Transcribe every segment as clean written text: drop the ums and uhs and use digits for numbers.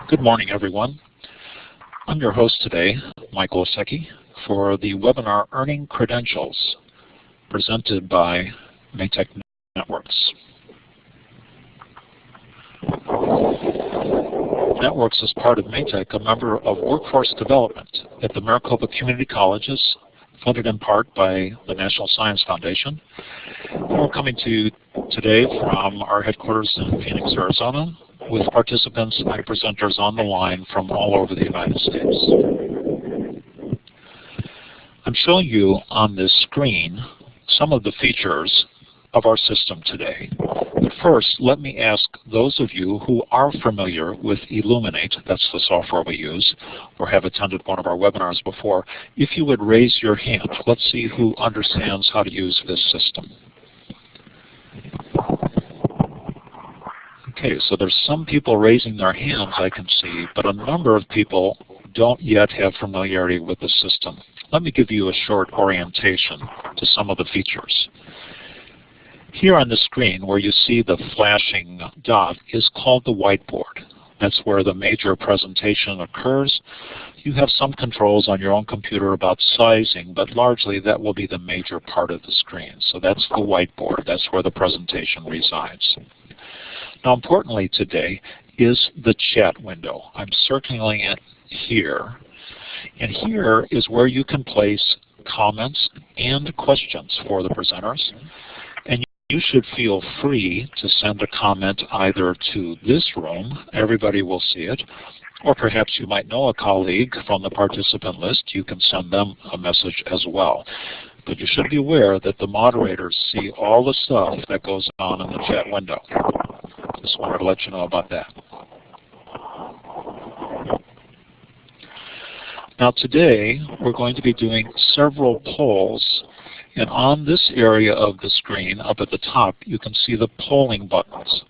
Good morning, everyone. I'm your host today, Michael Osecki, for the webinar Earning Credentials, presented by Maytech Networks. Networks is part of Maytech, a member of workforce development at the Maricopa Community Colleges, funded in part by the National Science Foundation. And we're coming to you today from our headquarters in Phoenix, Arizona, with participants and presenters on the line from all over the United States. I'm showing you on this screen some of the features of our system today. But first, let me ask those of you who are familiar with Illuminate, that's the software we use, or have attended one of our webinars before, if you would raise your hand. Let's see who understands how to use this system. Okay, so there's some people raising their hands, I can see, but a number of people don't yet have familiarity with the system. Let me give you a short orientation to some of the features. Here on the screen where you see the flashing dot is called the whiteboard. That's where the major presentation occurs. You have some controls on your own computer about sizing, but largely that will be the major part of the screen. So that's the whiteboard. That's where the presentation resides. Now, importantly today is the chat window. I'm circling it here. And here is where you can place comments and questions for the presenters. And you should feel free to send a comment either to this room, everybody will see it, or perhaps you might know a colleague from the participant list. You can send them a message as well. But you should be aware that the moderators see all the stuff that goes on in the chat window. Just wanted to let you know about that. Now today, we're going to be doing several polls. And on this area of the screen, up at the top, you can see the polling buttons.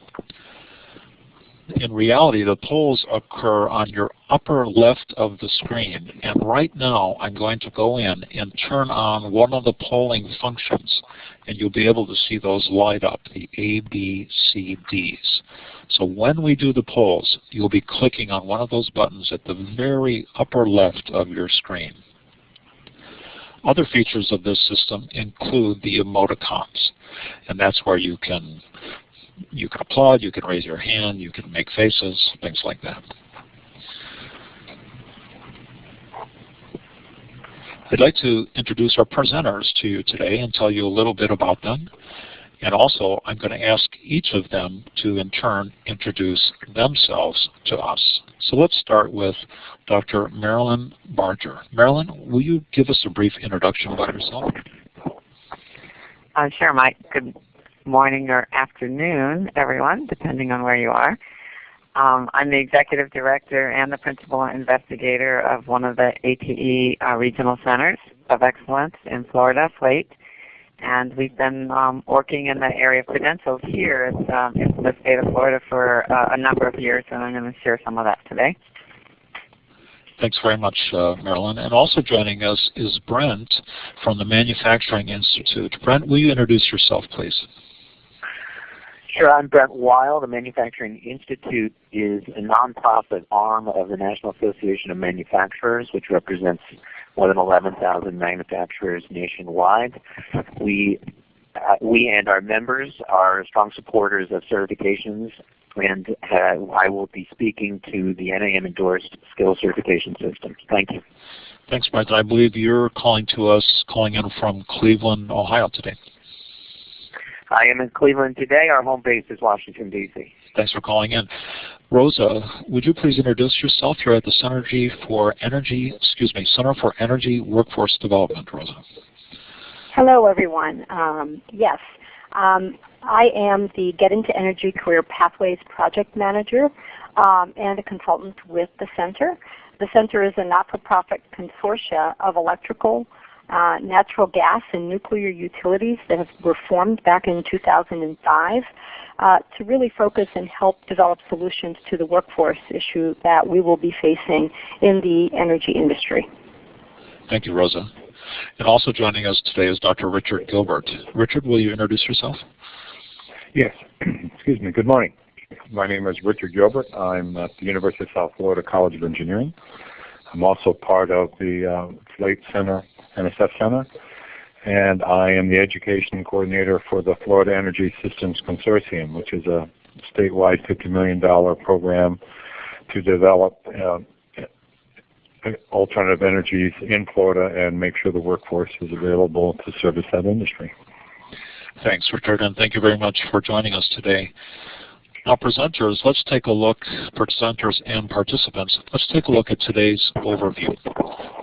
In reality, the polls occur on your upper left of the screen. And right now, I'm going to go in and turn on one of the polling functions. And you'll be able to see those light up, the A, B, C, Ds. So when we do the polls, you'll be clicking on one of those buttons at the very upper left of your screen. Other features of this system include the emoticons. And that's where you can applaud, you can raise your hand, you can make faces, things like that. I'd like to introduce our presenters to you today and tell you a little bit about them. And also, I'm going to ask each of them to, in turn, introduce themselves to us. So let's start with Dr. Marilyn Barger. Marilyn, will you give us a brief introduction about yourself? Sure, Mike. Good morning or afternoon, everyone, depending on where you are. I'm the Executive Director and the Principal Investigator of one of the ATE Regional Centers of Excellence in Florida, FLATE. And we've been working in the area of credentials here in the state of Florida for a number of years, and I'm going to share some of that today. Thanks very much, Marilyn. And also joining us is Brent from the Manufacturing Institute. Brent, will you introduce yourself, please? Sure, I'm Brent Weil. The Manufacturing Institute is a nonprofit arm of the National Association of Manufacturers, which represents more than 11,000 manufacturers nationwide. We and our members are strong supporters of certifications, and I will be speaking to the NAM-endorsed skill certification system. Thank you. Thanks, Brent. I believe you're calling in from Cleveland, Ohio today. I am in Cleveland today. Our home base is Washington, D.C. Thanks for calling in. Rosa, would you please introduce yourself? You're at the Center for Energy Workforce Development, Rosa. Hello, everyone. Yes, I am the Get Into Energy Career Pathways Project Manager and a consultant with the Center. The Center is a not-for-profit consortia of electrical, natural gas, and nuclear utilities that were formed back in 2005 to really focus and help develop solutions to the workforce issue that we will be facing in the energy industry. Thank you, Rosa. And also joining us today is Dr. Richard Gilbert. Richard, will you introduce yourself? Yes. Excuse me. Good morning. My name is Richard Gilbert. I'm at the University of South Florida College of Engineering. I'm also part of the Slate Center, NSF Center, and I am the education coordinator for the Florida Energy Systems Consortium, which is a statewide $50 million program to develop alternative energies in Florida and make sure the workforce is available to service that industry. Thanks, Richard, and thank you very much for joining us today. Now, presenters, let's take a look, presenters and participants, let's take a look at today's overview.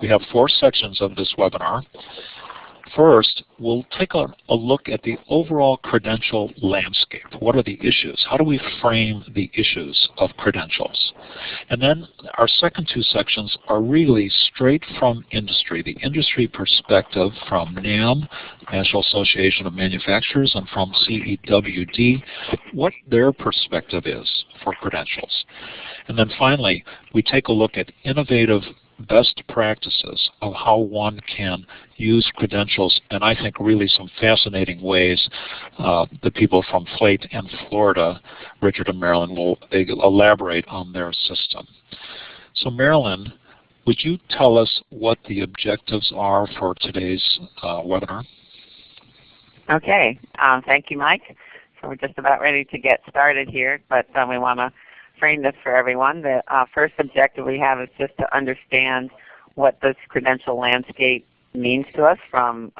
We have 4 sections of this webinar. First, we'll take a look at the overall credential landscape. What are the issues? How do we frame the issues of credentials? And then our second 2 sections are really straight from industry, the industry perspective from NAM, National Association of Manufacturers, and from CEWD, what their perspective is for credentials. And then finally, we take a look at innovative best practices of how one can use credentials, and I think really some fascinating ways. The people from Slate and Florida, Richard and Marilyn, will elaborate on their system. So Marilyn, would you tell us what the objectives are for today's webinar? Okay, thank you, Mike. So we're just about ready to get started here, but we want to frame this for everyone. The first objective we have is just to understand what this credential landscape means to us, from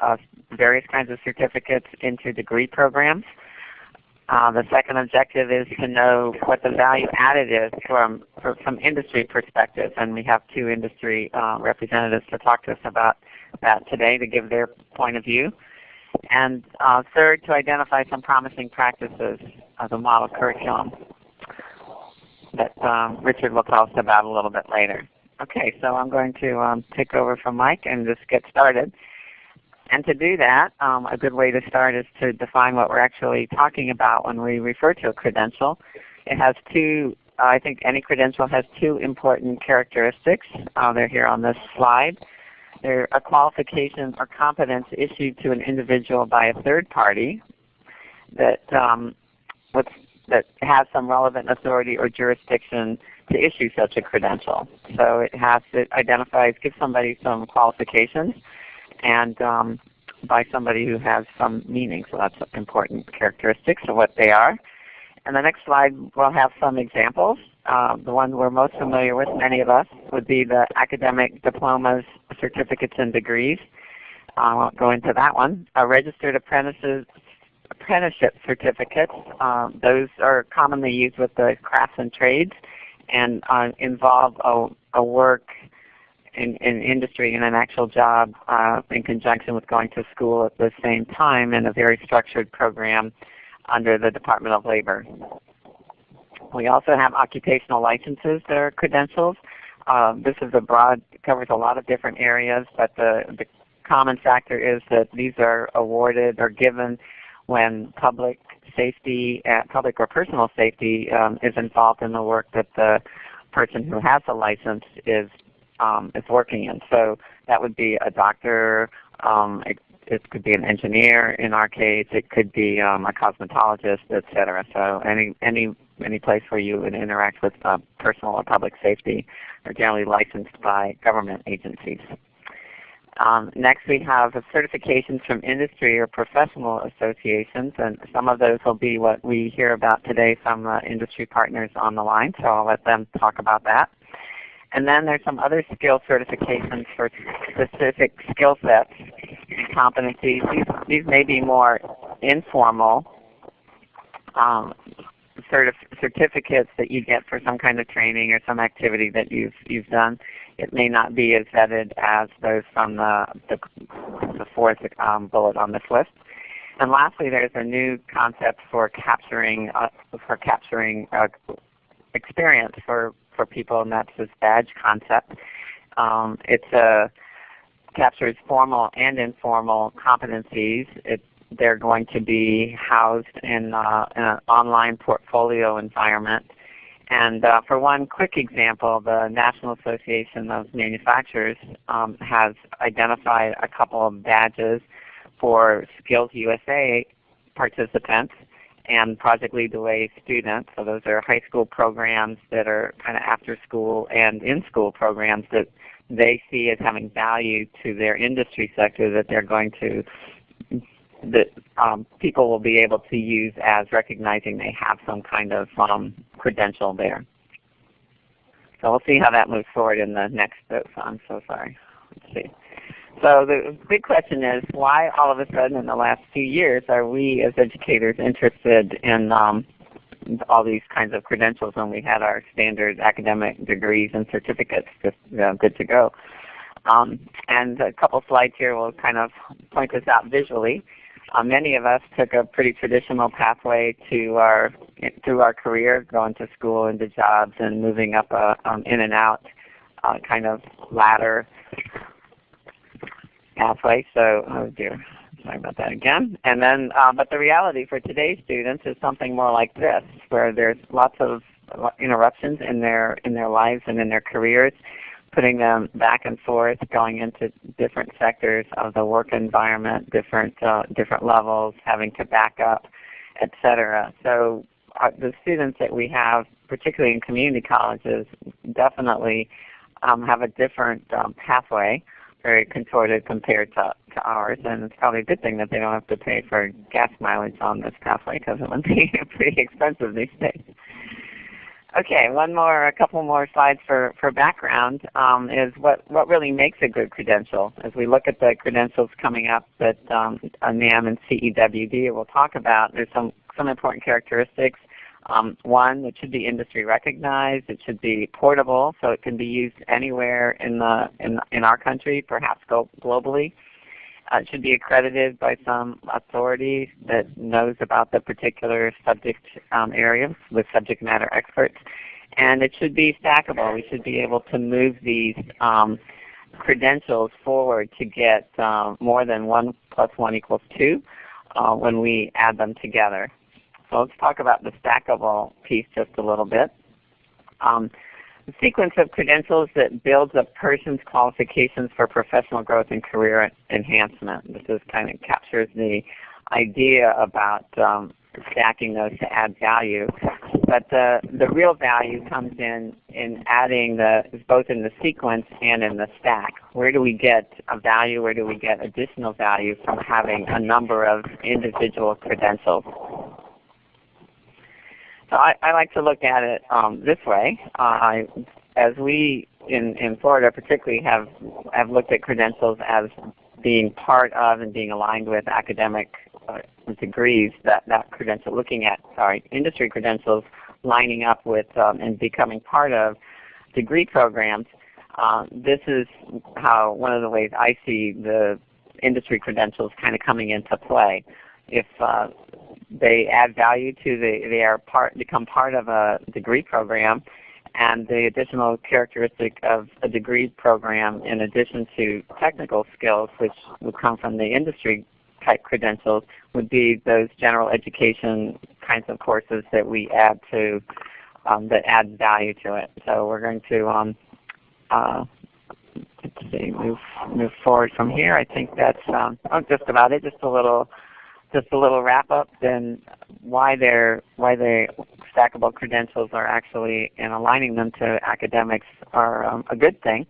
various kinds of certificates into degree programs. The second objective is to know what the value added is from industry perspective, and we have 2 industry representatives to talk to us about that today to give their point of view. And third, to identify some promising practices of the model curriculum that Richard will tell us about a little bit later. Okay, so I'm going to take over from Mike and just get started. And to do that, a good way to start is to define what we're actually talking about when we refer to a credential. It has 2, I think any credential has 2 important characteristics. They're here on this slide. They're a qualification or competence issued to an individual by a third party that has some relevant authority or jurisdiction to issue such a credential. So it identifies, gives somebody some qualifications, and by somebody who has some meaning. So that's important characteristics of what they are. And the next slide will have some examples. The one we're most familiar with, many of us, would be the academic diplomas, certificates, and degrees. I won't go into that one. Registered apprenticeship certificates. Those are commonly used with the crafts and trades and involve a work in industry and an actual job in conjunction with going to school at the same time in a very structured program under the Department of Labor. We also have occupational licenses that are credentials. This is covers a lot of different areas, but the common factor is that these are awarded or given when public safety, public or personal safety is involved in the work that the person who has the license is working in. So that would be a doctor, it could be an engineer in our case, it could be a cosmetologist, etc. So any place where you would interact with personal or public safety are generally licensed by government agencies. Next we have certifications from industry or professional associations, and some of those will be what we hear about today from industry partners on the line, so I'll let them talk about that. And then there's some other skill certifications for specific skill sets and competencies. These may be more informal certificates that you get for some kind of training or some activity that you've done. It may not be as vetted as those from the 4th bullet on this list. And lastly, there's a new concept for capturing experience for people, and that's this badge concept. It captures formal and informal competencies. They're going to be housed in an online portfolio environment. And for one quick example, the National Association of Manufacturers has identified a couple of badges for Skills USA participants, and Project Lead the Way students. So those are high school programs that are kind of after school and in-school programs that they see as having value to their industry sector that they're going to, that people will be able to use as recognizing they have some kind of credential there. So we'll see how that moves forward in the next bit. So I'm so sorry. Let's see. So the big question is, why all of a sudden in the last few years are we as educators interested in all these kinds of credentials when we had our standard academic degrees and certificates just good to go? And a couple slides here will kind of point this out visually. Many of us took a pretty traditional pathway through our career, going to school, into jobs, and moving up in and out kind of ladder pathway. So, oh dear, sorry about that again. And then, but the reality for today's students is something more like this, where there's lots of interruptions in their lives and in their careers, putting them back and forth, going into different sectors of the work environment, different levels, having to back up, etc. So the students that we have, particularly in community colleges, definitely have a different pathway, very contorted compared to ours, and it's probably a good thing that they don't have to pay for gas mileage on this pathway because it would be pretty expensive these days. Okay, a couple more slides for background is what really makes a good credential. As we look at the credentials coming up that NAM and CEWD will talk about, there's some important characteristics. One, it should be industry recognized. It should be portable, so it can be used anywhere in our country, perhaps globally. It should be accredited by some authority that knows about the particular subject area with subject matter experts. And it should be stackable. We should be able to move these credentials forward to get more than 1 + 1 = 2 when we add them together. So let's talk about the stackable piece just a little bit. The sequence of credentials that builds a person's qualifications for professional growth and career enhancement. This is kind of captures the idea about stacking those to add value. But the real value comes in adding both in the sequence and in the stack. Where do we get a value? Where do we get additional value from having a number of individual credentials? So I like to look at it this way. As we in Florida particularly have looked at credentials as being part of and being aligned with academic degrees, that credential, looking at industry credentials lining up with and becoming part of degree programs. This is how one of the ways I see the industry credentials kind of coming into play. If they add value to become part of a degree program, and the additional characteristic of a degree program, in addition to technical skills, which would come from the industry type credentials, would be those general education kinds of courses that we add to that add value to it. So we're going to let's see, move forward from here. I think that's just about it. Just a little wrap up. Then why the stackable credentials are actually, and aligning them to academics, are a good thing.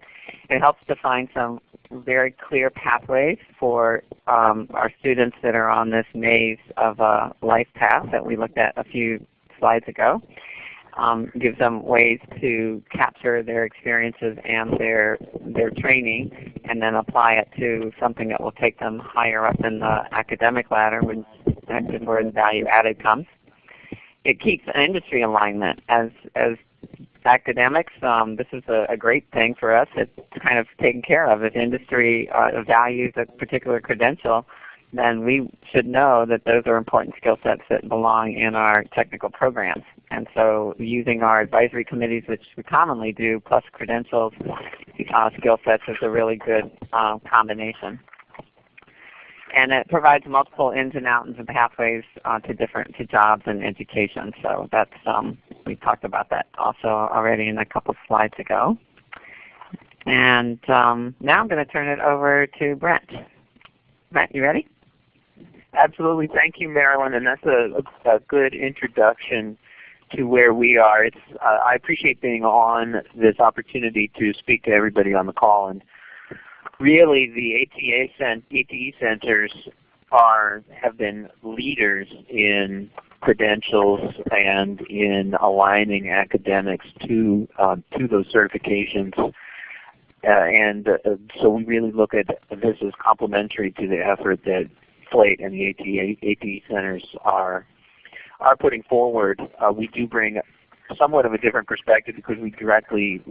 It helps define some very clear pathways for our students that are on this maze of a life path that we looked at a few slides ago. Gives them ways to capture their experiences and their training, and then apply it to something that will take them higher up in the academic ladder, when that's where the value added comes. It keeps industry alignment. As academics, this is a great thing for us. It's kind of taken care of. If industry values a particular credential, then we should know that those are important skill sets that belong in our technical programs. And so using our advisory committees, which we commonly do, plus credentials, skill sets, is a really good combination. And it provides multiple ins and outs and pathways to jobs and education. So that's we talked about that also already in a couple slides ago. And now I'm going to turn it over to Brent. Brent, you ready? Absolutely. Thank you, Marilyn. And that's a good introduction to where we are. I appreciate being on this opportunity to speak to everybody on the call. And really, the ATE centers have been leaders in credentials and in aligning academics to those certifications. So we really look at this as complementary to the effort that FLATE and the ATE centers are putting forward. We do bring somewhat of a different perspective because we directly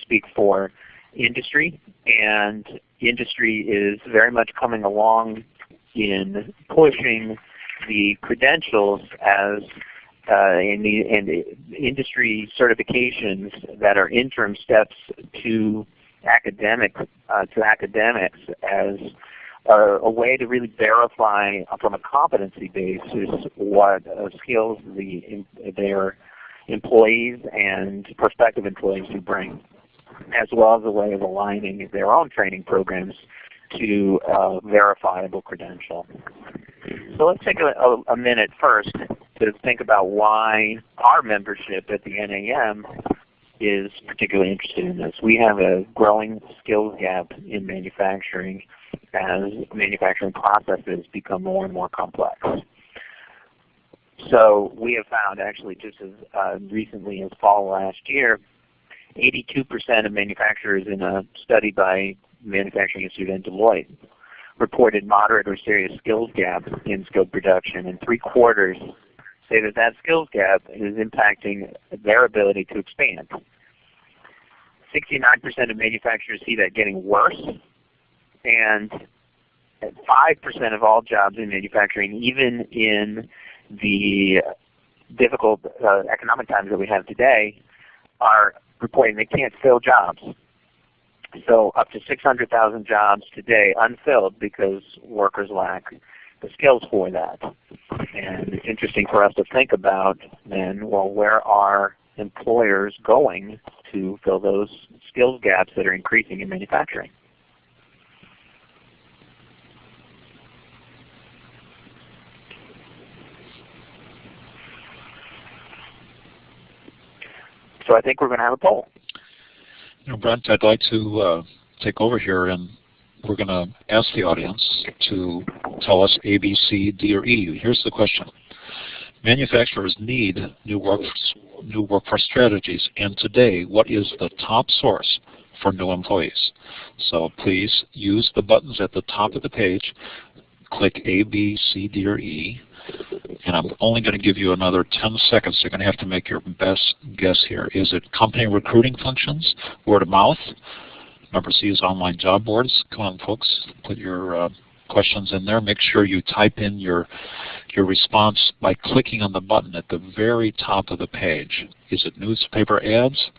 speak for industry, and industry is very much coming along in pushing the credentials as in industry certifications that are interim steps to academics as a way to really verify from a competency basis what skills their employees and prospective employees do bring, as well as a way of aligning their own training programs to a verifiable credential. So let's take a minute first to think about why our membership at the NAM is particularly interested in this. We have a growing skills gap in manufacturing as manufacturing processes become more and more complex. So we have found, actually just as recently as fall last year, 82% of manufacturers in a study by Manufacturing Institute and Deloitte reported moderate or serious skills gap in skilled production, and 3/4 say that skills gap is impacting their ability to expand. 69% of manufacturers see that getting worse, and 5% of all jobs in manufacturing, even in the difficult economic times that we have today, are reporting they can't fill jobs. So up to 600,000 jobs today unfilled because workers lack the skills for that. And it's interesting for us to think about then, well, where are employers going to fill those skills gaps that are increasing in manufacturing? So I think we're going to have a poll. Brent, I'd like to take over here, and we're going to ask the audience to tell us A, B, C, D, or E. Here's the question. Manufacturers need new workforce strategies, and today, what is the top source for new employees? So please use the buttons at the top of the page. Click A, B, C, D, or E. And I'm only going to give you another 10 seconds. You're going to have to make your best guess here. Is it company recruiting functions, word of mouth? Number C is online job boards. Come on, folks, put your questions in there. Make sure you type in your response by clicking on the button at the very top of the page. Is it newspaper ads?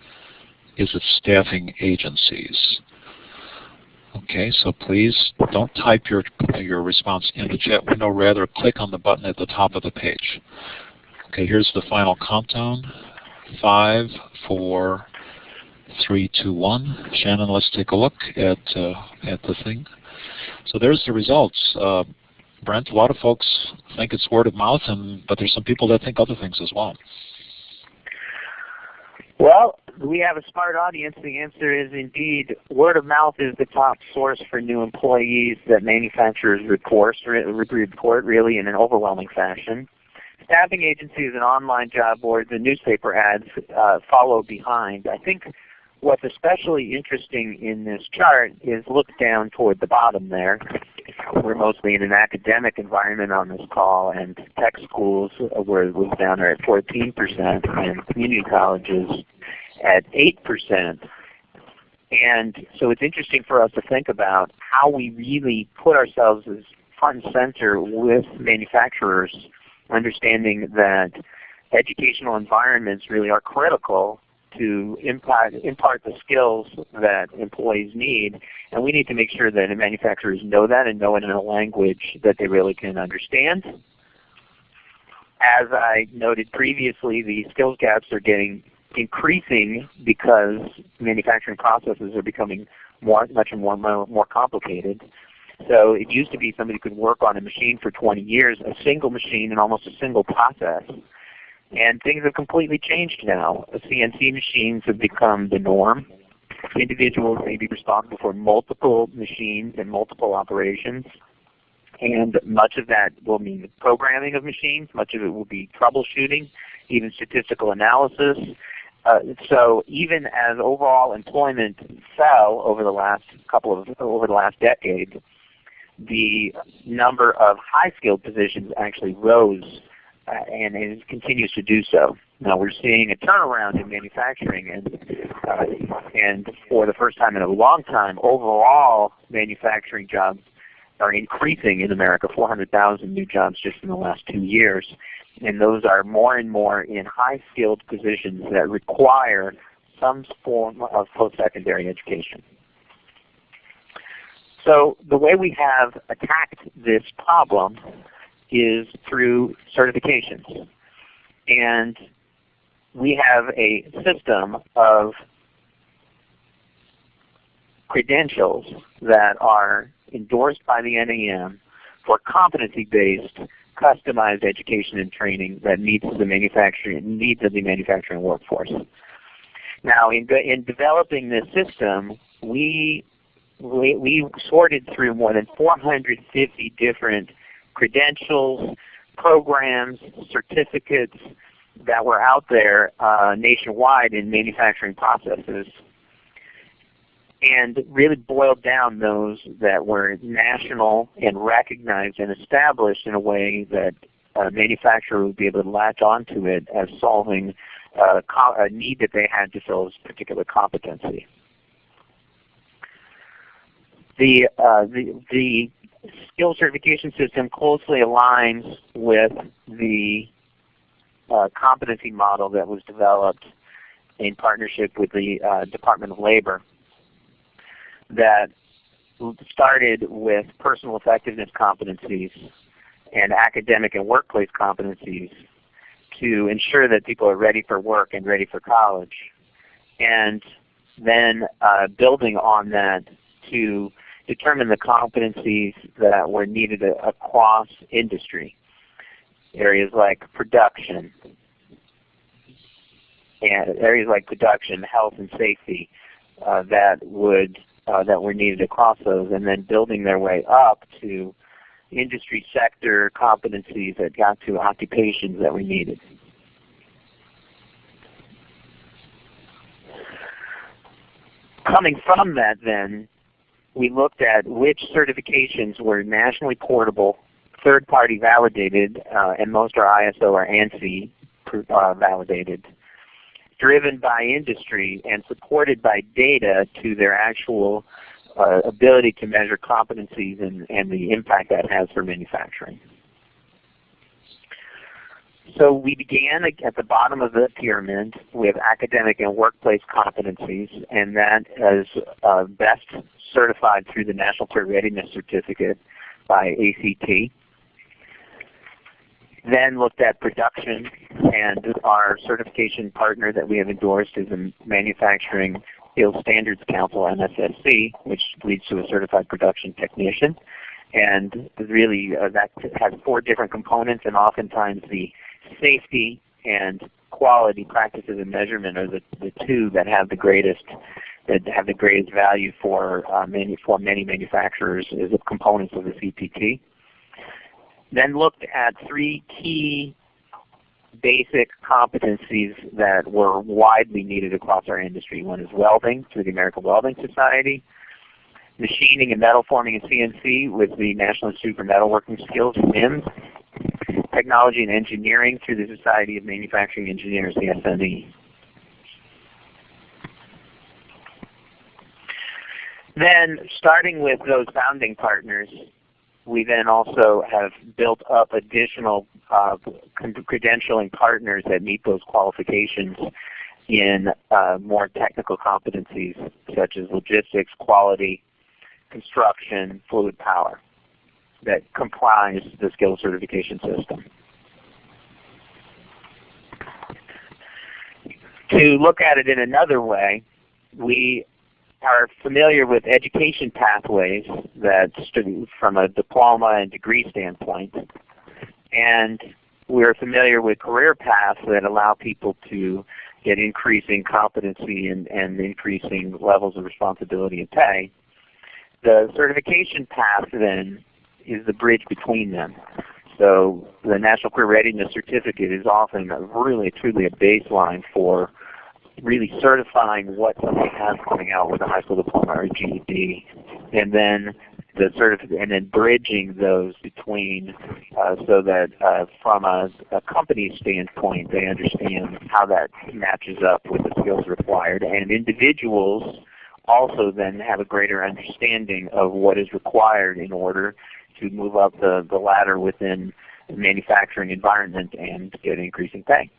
Is it staffing agencies? Okay, so please don't type your response in the chat window. Rather, click on the button at the top of the page. Okay, here's the final countdown. 5, 4, 3, 2, 1. Shannon, let's take a look at the thing. So there's the results. Brent, a lot of folks think it's word of mouth, but there's some people that think other things as well. Well, we have a smart audience. The answer is indeed word of mouth is the top source for new employees that manufacturers report really in an overwhelming fashion. Staffing agencies and online job boards and newspaper ads follow behind. I think what's especially interesting in this chart is look down toward the bottom there. We're mostly in an academic environment on this call, and tech schools was down there at 14%, and community colleges at 8%. And so it's interesting for us to think about how we really put ourselves as front and center with manufacturers, understanding that educational environments really are critical to impart the skills that employees need, and we need to make sure that manufacturers know that and know it in a language that they really can understand. As I noted previously, the skills gaps are increasing because manufacturing processes are becoming much more complicated. So it used to be somebody could work on a machine for 20 years, a single machine and almost a single process. And things have completely changed now. CNC machines have become the norm. Individuals may be responsible for multiple machines and multiple operations. And much of that will mean the programming of machines. Much of it will be troubleshooting, even statistical analysis. So even as overall employment fell over the last decade, the number of high-skilled positions actually rose, and it continues to do so. Now we're seeing a turnaround in manufacturing, and for the first time in a long time, overall manufacturing jobs are increasing in America, 400,000 new jobs just in the last 2 years. And those are more and more in high-skilled positions that require some form of post-secondary education. So the way we have attacked this problem is through certifications. And we have a system of credentials that are endorsed by the NAM for competency-based, customized education and training that meets the needs of the manufacturing workforce. Now, in developing this system, we sorted through more than 450 different credentials, programs, certificates that were out there nationwide in manufacturing processes, and really boiled down those that were national and recognized and established in a way that a manufacturer would be able to latch onto it as solving a need that they had to fill a particular competency. The skill certification system closely aligns with the competency model that was developed in partnership with the Department of Labor, that started with personal effectiveness competencies and academic and workplace competencies to ensure that people are ready for work and ready for college, and then building on that to determine the competencies that were needed across industry. Areas like production, health and safety, that were needed across those, and then building their way up to industry sector competencies that got to occupations that were needed. Coming from that, then, we looked at which certifications were nationally portable, third-party validated, and most are ISO or ANSI validated, driven by industry and supported by data to their actual ability to measure competencies and the impact that has for manufacturing. So we began at the bottom of the pyramid with academic and workplace competencies, and that is best certified through the National Career Readiness Certificate by ACT. Then looked at production, and our certification partner that we have endorsed is the Manufacturing Skills Standards Council, MSSC, which leads to a certified production technician. And really that has 4 different components, and oftentimes the safety and quality practices and measurement are the 2 that have the greatest value for many manufacturers as the components of the CPT. Then looked at 3 key basic competencies that were widely needed across our industry. One is welding through the American Welding Society, machining and metal forming and CNC with the National Institute for Metalworking Skills, NIMS, technology and engineering through the Society of Manufacturing Engineers, the SME. Then, starting with those founding partners, we then also have built up additional credentialing partners that meet those qualifications in more technical competencies such as logistics, quality, construction, fluid power, that comprise the skill certification system. To look at it in another way, we are familiar with education pathways that from a diploma and degree standpoint, and we're familiar with career paths that allow people to get increasing competency and increasing levels of responsibility and pay. The certification path then is the bridge between them. So the National Career Readiness Certificate is often really truly a baseline for really certifying what somebody has coming out with a high school diploma or GED, and then bridging those between so that from a company standpoint they understand how that matches up with the skills required, and individuals also then have a greater understanding of what is required in order to move up the ladder within the manufacturing environment and get increasing pay.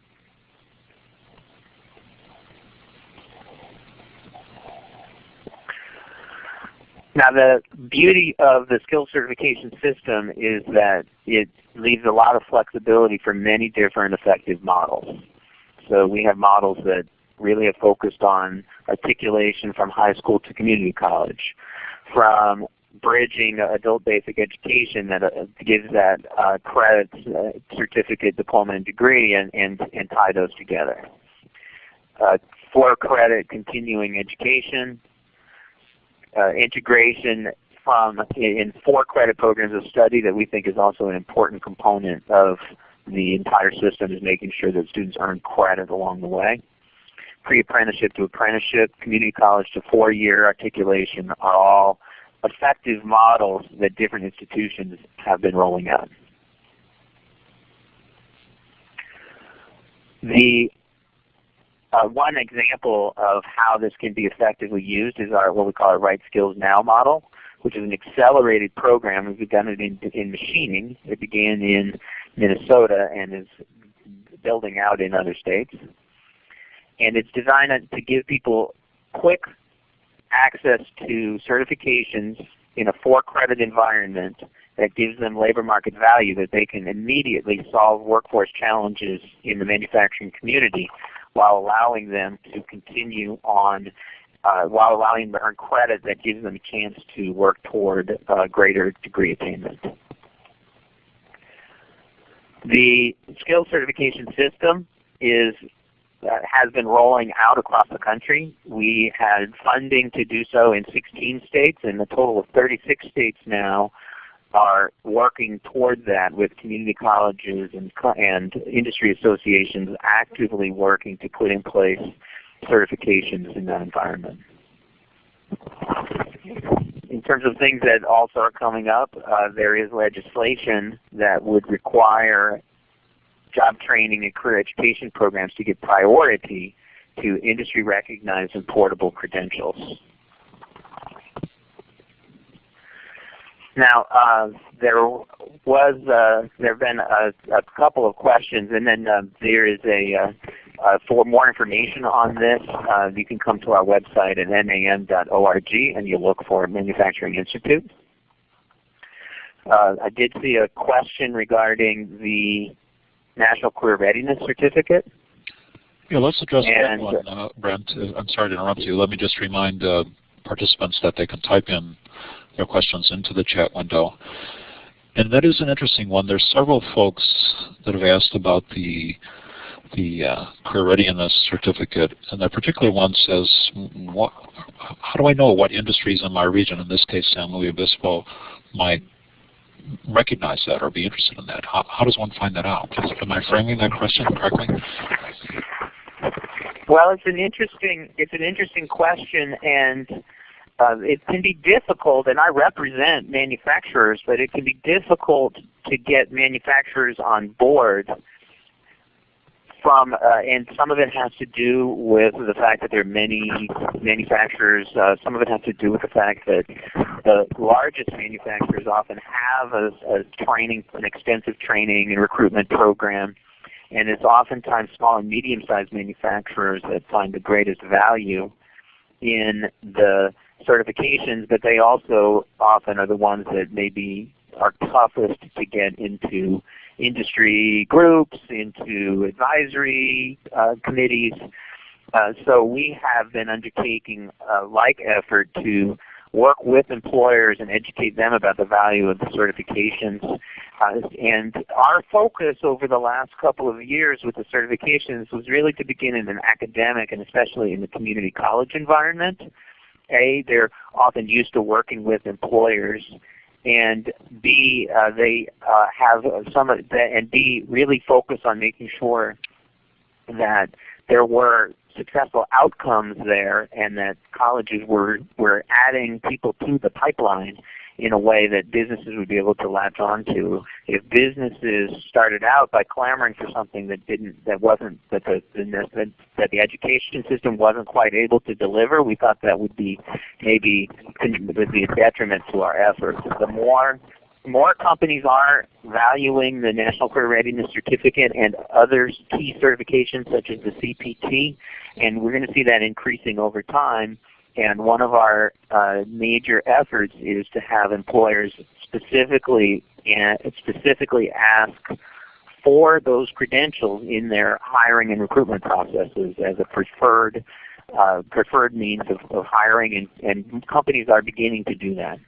Now the beauty of the skills certification system is that it leaves a lot of flexibility for many different effective models. So we have models that really have focused on articulation from high school to community college, from bridging adult basic education that gives that credits, certificate, diploma, and degree, and tie those together. 4-credit continuing education, integration in 4-credit programs of study that we think is also an important component of the entire system, is making sure that students earn credit along the way. Pre-apprenticeship to apprenticeship, community college to 4-year articulation are all effective models that different institutions have been rolling out. The one example of how this can be effectively used is what we call our Right Skills Now model, which is an accelerated program. We've begun it in machining. It began in Minnesota and is building out in other states. And it's designed to give people quick access to certifications in a 4-credit environment that gives them labor market value, that they can immediately solve workforce challenges in the manufacturing community while allowing them to continue on, while allowing them to earn credit that gives them a chance to work toward greater degree attainment. The skills certification system has been rolling out across the country. We had funding to do so in 16 states, and a total of 36 states now are working toward that, with community colleges and industry associations actively working to put in place certifications in that environment. In terms of things that also are coming up, there is legislation that would require job training and career education programs to give priority to industry recognized and portable credentials. Now, there have been a couple of questions, and then there is for more information on this, you can come to our website at nam.org and you look for Manufacturing Institute. I did see a question regarding the National Career Readiness Certificate. Yeah, let's address that one, Brent. I'm sorry to interrupt you. Let me just remind participants that they can type in their questions into the chat window. And that is an interesting one. There's several folks that have asked about the Career Readiness Certificate, and that particular one says, how do I know what industries in my region, in this case San Luis Obispo, might recognize that or be interested in that? How does one find that out? Am I framing that question correctly? Well, it's an interesting question, and it can be difficult, and I represent manufacturers, but it can be difficult to get manufacturers on board and some of it has to do with the fact that there are many manufacturers. Some of it has to do with the fact that the largest manufacturers often have an extensive training and recruitment program, and it's oftentimes small and medium-sized manufacturers that find the greatest value in the certifications, but they also often are the ones that maybe are toughest to get into industry groups, into advisory committees, So we have been undertaking a like effort to work with employers and educate them about the value of the certifications. And our focus over the last couple of years with the certifications was really to begin in an academic and especially in the community college environment. A, they're often used to working with employers, and B, they have some of that, and B, really focus on making sure that there were successful outcomes there and that colleges were adding people to the pipeline in a way that businesses would be able to latch on to. If businesses started out by clamoring for something that the education system wasn't quite able to deliver, we thought that would be maybe a detriment to our efforts. The more companies are valuing the National Career Readiness Certificate and other key certifications such as the CPT, and we're going to see that increasing over time. And one of our major efforts is to have employers specifically ask for those credentials in their hiring and recruitment processes as a preferred means of hiring, and companies are beginning to do that.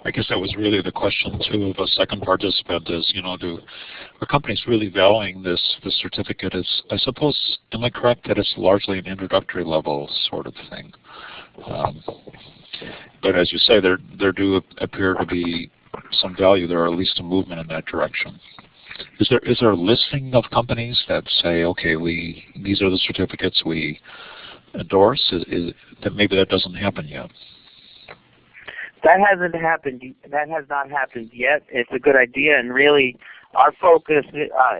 I guess that was really the question too of a second participant is, are companies really valuing this certificate? I suppose, am I correct that it's largely an introductory level sort of thing? But as you say, there do appear to be some value there, or at least a movement in that direction. Is there a listing of companies that say, okay, these are the certificates we endorse? That maybe that doesn't happen yet? That hasn't happened. That has not happened yet. It's a good idea, and really, our focus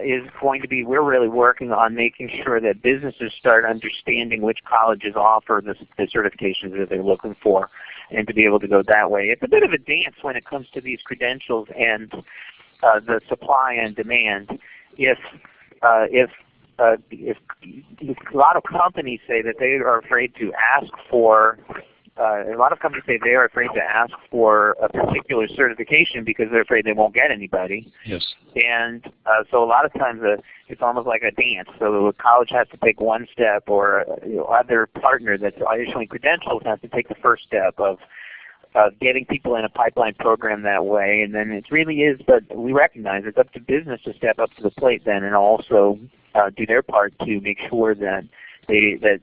is going to be, we're really working on making sure that businesses start understanding which colleges offer the certifications that they're looking for, and to be able to go that way. It's a bit of a dance when it comes to these credentials and the supply and demand. If a lot of companies say that they are afraid to ask for a particular certification because they're afraid they won't get anybody. Yes. And so a lot of times it's almost like a dance. So the college has to take one step, or other partner that's issuing credentials has to take the first step of getting people in a pipeline program that way. And then it really is, but we recognize it's up to business to step up to the plate then and also do their part to make sure that the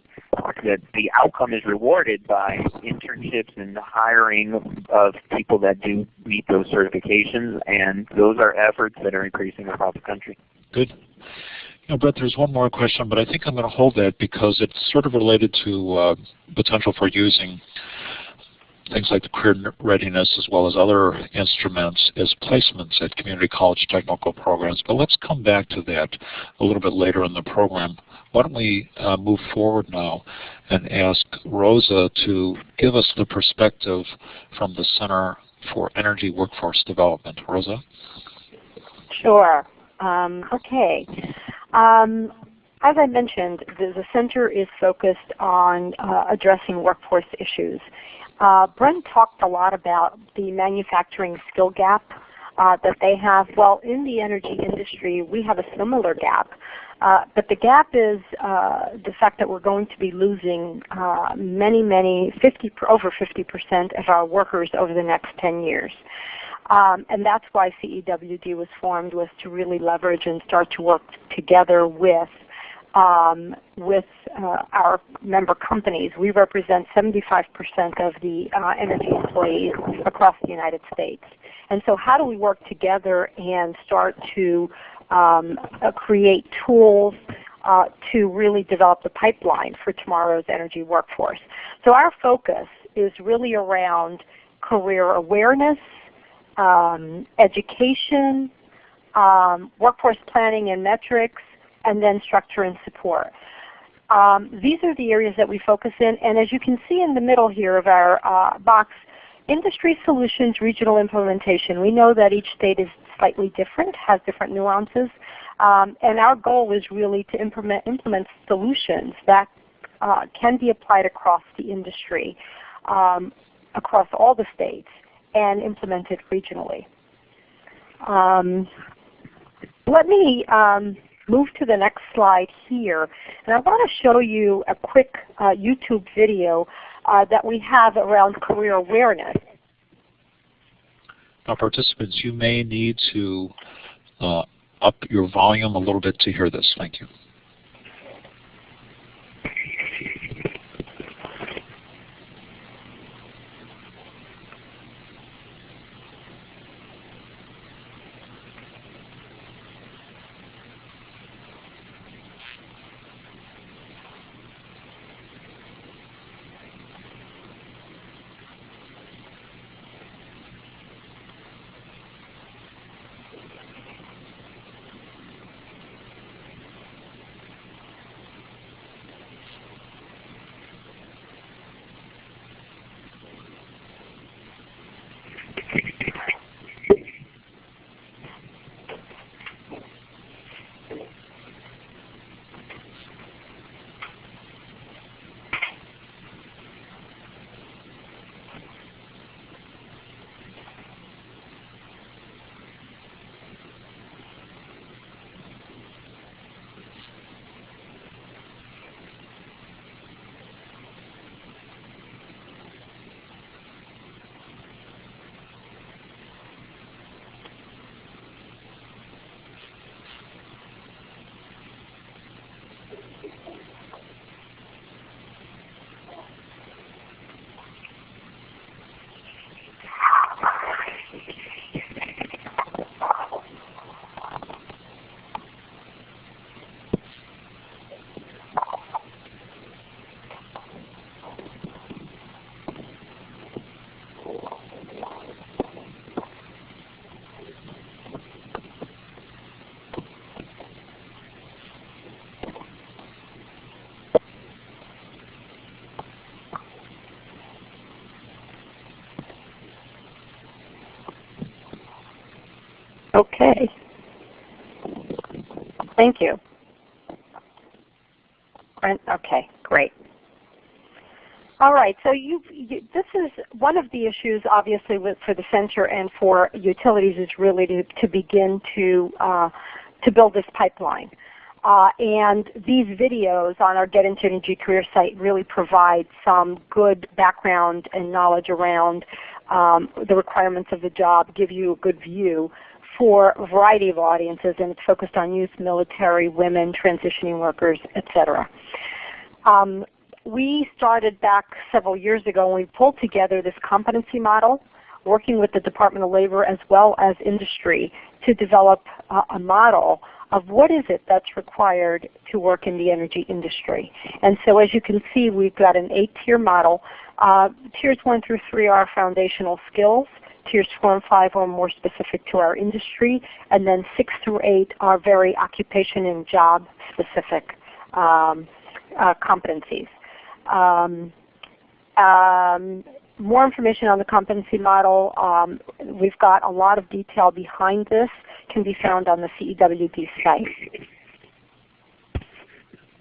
outcome is rewarded by internships and the hiring of people that do meet those certifications, and those are efforts that are increasing across the country. Good. Brett, there's one more question, but I think I'm going to hold that because it's sort of related to potential for using things like the career readiness as well as other instruments as placements at community college technical programs. But let's come back to that a little bit later in the program. Why don't we move forward now and ask Rosa to give us the perspective from the Center for Energy Workforce Development. Rosa? Sure. Okay. As I mentioned, the center is focused on addressing workforce issues. Brent talked a lot about the manufacturing skill gap that they have. Well, in the energy industry, we have a similar gap. But the gap is the fact that we're going to be losing over 50% of our workers over the next 10 years. And that's why CEWD was formed, was to really leverage and start to work together with our member companies. We represent 75% of the energy employees across the United States. And so how do we work together and start to create tools to really develop the pipeline for tomorrow's energy workforce? So our focus is really around career awareness, education, workforce planning and metrics, and then structure and support. These are the areas that we focus in, and as you can see in the middle here of our box, industry solutions, regional implementation. We know that each state is slightly different, has different nuances, and our goal is really to implement solutions that can be applied across the industry, across all the states, and implemented regionally. Let me move to the next slide here. And I want to show you a quick YouTube video that we have around career awareness. Now participants, you may need to up your volume a little bit to hear this. Thank you. Okay. Thank you. Okay, great. All right, so this is one of the issues, obviously, for the center and for utilities is really to begin to build this pipeline. And these videos on our Get Into Energy Career site really provide some good background and knowledge around the requirements of the job, give you a good view for a variety of audiences, and it's focused on youth, military, women, transitioning workers, etc. We started back several years ago when we pulled together this competency model, working with the Department of Labor as well as industry to develop a model of what is it that's required to work in the energy industry. And so as you can see, we've got an 8-tier model. Tiers 1 through 3 are foundational skills. Tiers 4 and 5 are more specific to our industry. And then 6 through 8 are very occupation and job specific competencies. More information on the competency model. We've got a lot of detail behind this. Can be found on the CEWD site.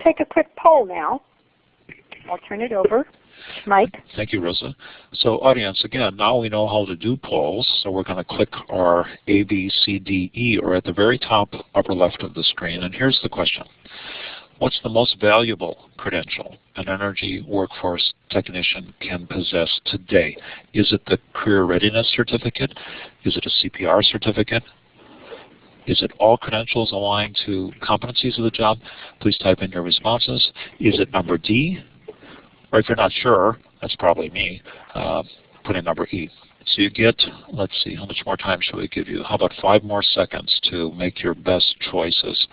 Take a quick poll now. I'll turn it over. Mike? Thank you, Rosa. So audience, again, now we know how to do polls, so we're going to click our A, B, C, D, E, or at the very top upper left of the screen, and here's the question. What's the most valuable credential an energy workforce technician can possess today? Is it the Career Readiness Certificate? Is it a CPR certificate? Is it all credentials aligned to competencies of the job? Please type in your responses. Is it number D? Or if you're not sure, that's probably me, put in number E. So you get, let's see, how much more time should we give you? How about 5 more seconds to make your best choices?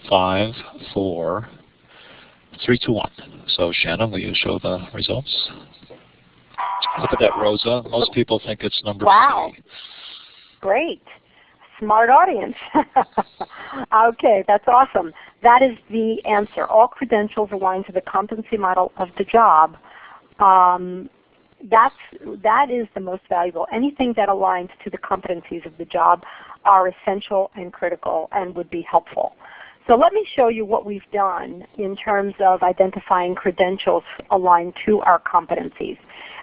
5, 4, 3, 2, 1. So Shannon, will you show the results? Look at that, Rosa. Most people think it's number C. Great. Smart audience. Okay, that's awesome. That is the answer. All credentials align to the competency model of the job. That is the most valuable. Anything that aligns to the competencies of the job are essential and critical and would be helpful. So let me show you what we've done in terms of identifying credentials aligned to our competencies.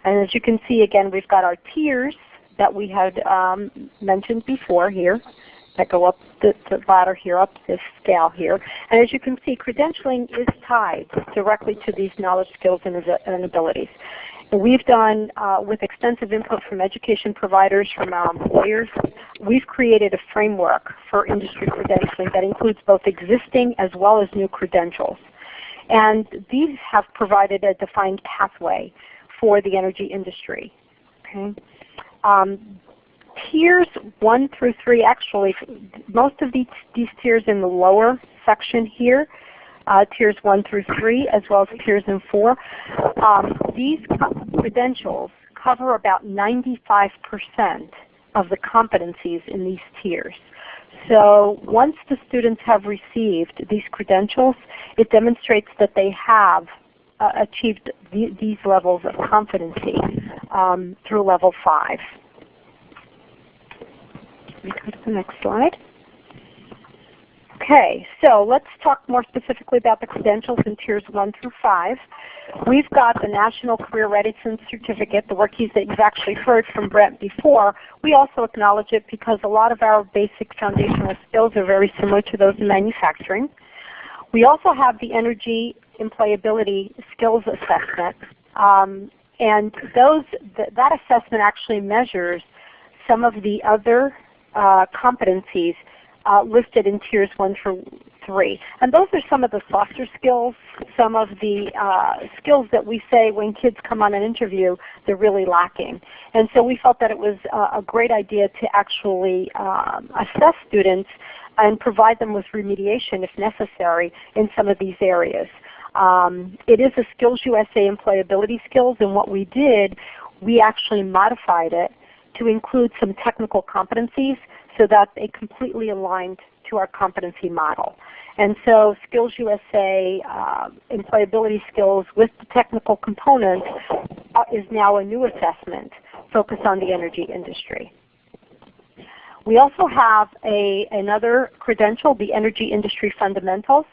And as you can see, again, we've got our tiers that we had mentioned before here. that go up the ladder here, up this scale here. And as you can see, credentialing is tied directly to these knowledge, skills, and abilities. And we've done, with extensive input from education providers, from our employers, we've created a framework for industry credentialing that includes both existing as well as new credentials. And these have provided a defined pathway for the energy industry. Okay. Tiers 1 through 3, actually, most of these tiers in the lower section here, tiers 1 through 3, as well as tiers in 4, these credentials cover about 95% of the competencies in these tiers. So once the students have received these credentials, it demonstrates that they have achieved these levels of competency through level 5. Let me go to the next slide. Okay, so let's talk more specifically about the credentials in tiers 1 through 5. We've got the National Career Readiness Certificate, the work keys that you've actually heard from Brent before. We also acknowledge it because a lot of our basic foundational skills are very similar to those in manufacturing. We also have the Energy Employability Skills Assessment, and that assessment actually measures some of the other competencies listed in tiers 1 through 3. And those are some of the softer skills, some of the skills that we say when kids come on an interview they're really lacking. And so we felt that it was a great idea to actually assess students and provide them with remediation if necessary in some of these areas. It is a Skills USA employability skills, and what we did, we actually modified it to include some technical competencies so that they completely aligned to our competency model. And so Skills USA employability skills with the technical components is now a new assessment focused on the energy industry. We also have another credential, the Energy Industry Fundamentals.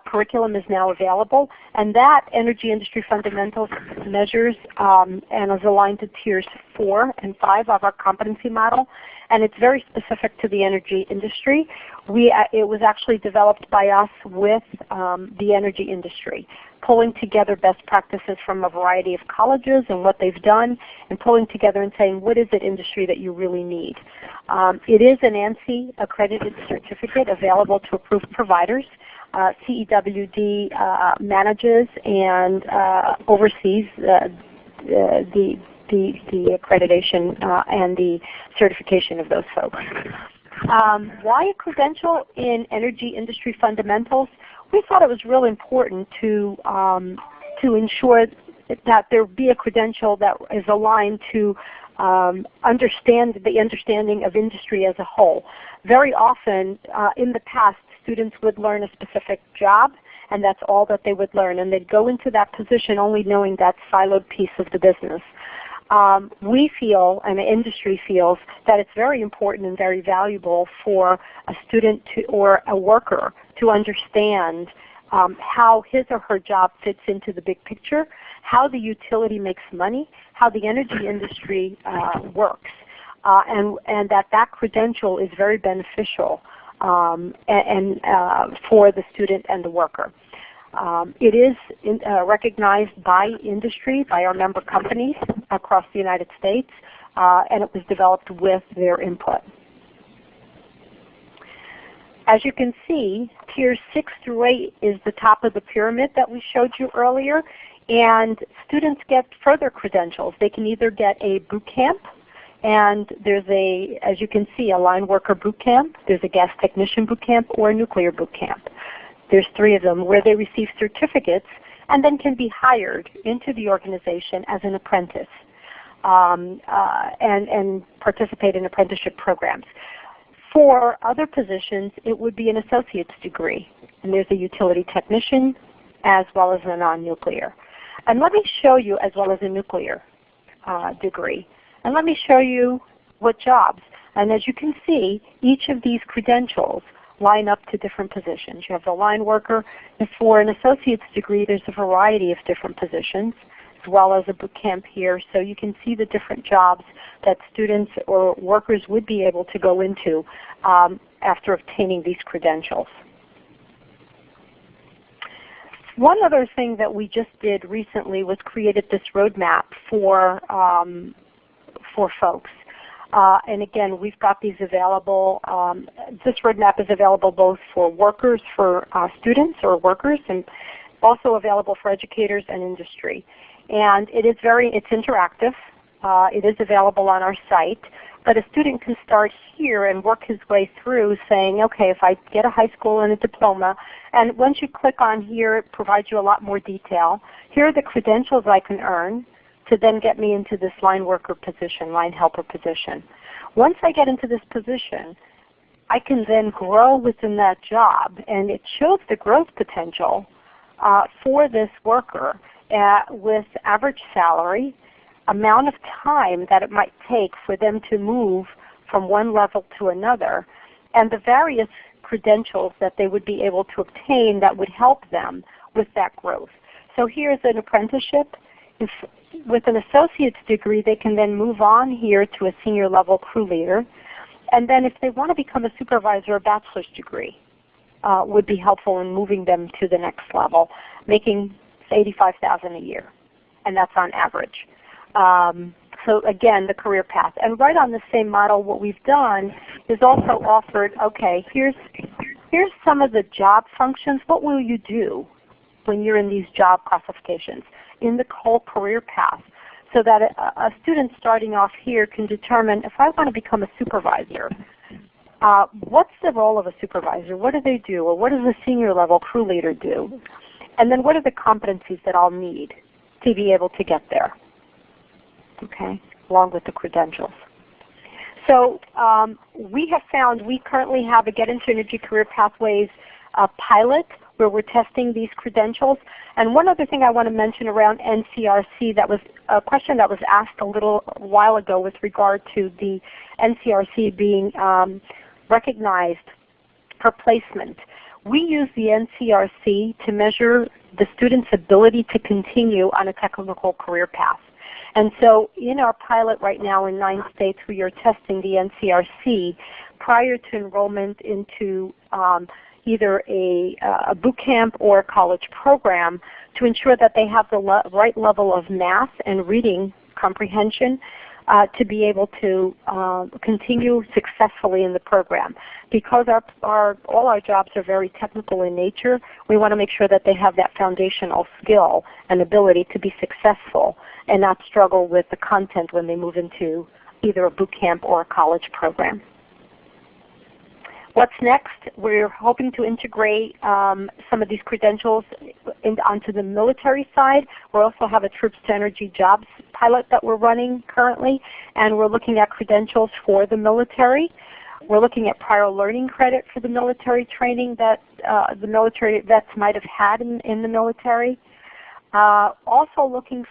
Curriculum is now available, and that Energy Industry Fundamentals measures and is aligned to tiers 4 and 5 of our competency model, and it's very specific to the energy industry. It was actually developed by us with the energy industry, pulling together best practices from a variety of colleges and what they've done, and pulling together and saying, what is it industry that you really need? It is an ANSI accredited certificate available to approved providers. CEWD manages and oversees the accreditation and the certification of those folks. Why a credential in Energy Industry Fundamentals? We thought it was really important to ensure that there be a credential that is aligned to the understanding of industry as a whole. Very often in the past, students would learn a specific job, and that's all that they would learn, and they'd go into that position only knowing that siloed piece of the business. We feel, and the industry feels, that it's very important and very valuable for a student or a worker to understand how his or her job fits into the big picture, how the utility makes money, how the energy industry works, and that credential is very beneficial for the student and the worker. It is recognized by industry, by our member companies across the United States, and it was developed with their input. As you can see, tiers 6 through 8 is the top of the pyramid that we showed you earlier, and students get further credentials. They can either get a boot camp, and there's as you can see, a line worker boot camp, there's a gas technician boot camp, or a nuclear boot camp. There's 3 of them where they receive certificates and then can be hired into the organization as an apprentice and participate in apprenticeship programs. For other positions, it would be an associate's degree, and there's a utility technician as well as a non-nuclear. And let me show you, as well as a nuclear degree. And let me show you what jobs. And as you can see, each of these credentials line up to different positions. You have the line worker, and for an associate's degree, there's a variety of different positions. well as a boot camp here, so you can see the different jobs that students or workers would be able to go into after obtaining these credentials. One other thing that we just did recently was created this roadmap for folks. And again, we've got these available. This roadmap is available both for workers, for students or workers, and also available for educators and industry. And it's interactive. It is available on our site. But a student can start here and work his way through saying, okay, if I get a high school and a diploma, and once you click on here, it provides you a lot more detail. Here are the credentials I can earn to then get me into this line worker position, line helper position. Once I get into this position, I can then grow within that job, and it shows the growth potential for this worker with average salary, amount of time that it might take for them to move from one level to another, and the various credentials that they would be able to obtain that would help them with that growth. So here's an apprenticeship. With an associate's degree, they can then move on here to a senior level crew leader. And then if they want to become a supervisor, a bachelor's degree would be helpful in moving them to the next level, making $85,000 a year, and that's on average. So again, the career path. And right on the same model, what we've done is also offered, okay, here's some of the job functions. What will you do when you're in these job classifications in the whole career path, so that a student starting off here can determine, if I want to become a supervisor, what's the role of a supervisor? What do they do? Or what does a senior level crew leader do? And then what are the competencies that I'll need to be able to get there? Okay, along with the credentials. So we have found, we currently have a Get Into Energy Career Pathways pilot where we're testing these credentials. And one other thing I want to mention around NCRC, that was a question that was asked a little while ago with regard to the NCRC being recognized for placement. We use the NCRC to measure the student's ability to continue on a technical career path. And so in our pilot right now in 9 states, we are testing the NCRC prior to enrollment into either a boot camp or a college program to ensure that they have the right level of math and reading comprehension to be able to continue successfully in the program. Because all our jobs are very technical in nature, we want to make sure that they have that foundational skill and ability to be successful and not struggle with the content when they move into either a boot camp or a college program. What's next? We're hoping to integrate some of these credentials onto the military side. We also have a Troops to Energy Jobs pilot that we're running currently, and we're looking at credentials for the military. We're looking at prior learning credit for the military training that the military vets might have had in the military. Also looking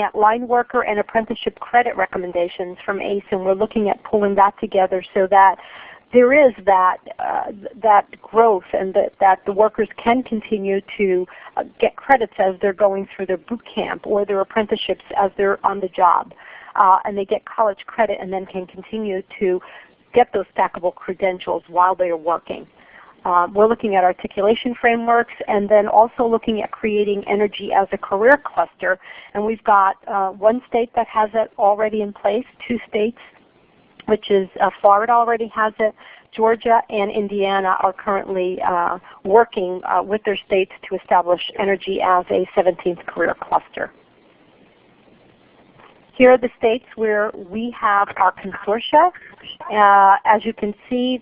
at line worker and apprenticeship credit recommendations from ACE, and we're looking at pulling that together so that there is that growth, and that the workers can continue to get credits as they're going through their boot camp or their apprenticeships as they're on the job. And they get college credit and then can continue to get those stackable credentials while they are working. We're looking at articulation frameworks, and then also looking at creating energy as a career cluster. And we've got 1 state that has it already in place, 2 states, which is Florida already has it. Georgia and Indiana are currently working with their states to establish energy as a 17th career cluster. Here are the states where we have our consortia. As you can see,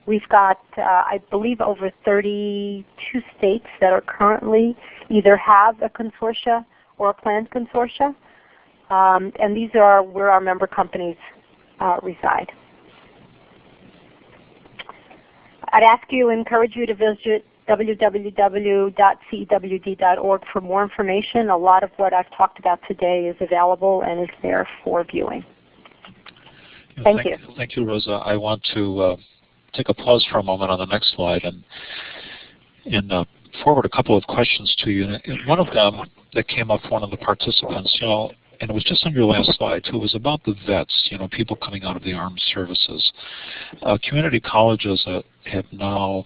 we've got, I believe, over 32 states that are currently either have a consortia or a planned consortia. And these are where our member companies reside. I'd encourage you to visit www.cewd.org for more information. A lot of what I've talked about today is available and is there for viewing. Thank you. Thank you, Rosa. I want to take a pause for a moment on the next slide and forward a couple of questions to you. And one of them that came up, one of the participants, and it was just on your last slide too, it was about the vets, people coming out of the armed services. Community colleges have now,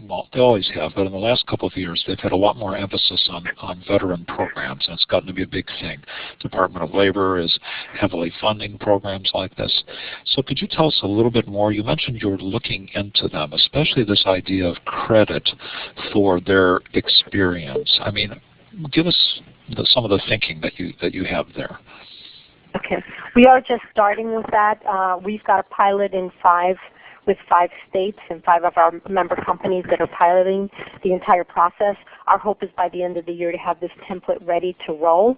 well, they always have, but in the last couple of years, they've had a lot more emphasis on veteran programs, and it's gotten to be a big thing. Department of Labor is heavily funding programs like this. So could you tell us a little bit more? You mentioned you were looking into them, especially this idea of credit for their experience. I mean, give us some of the thinking that you have there. Okay. We are just starting with that. We've got a pilot in 5 states and 5 of our member companies that are piloting the entire process. Our hope is by the end of the year to have this template ready to roll,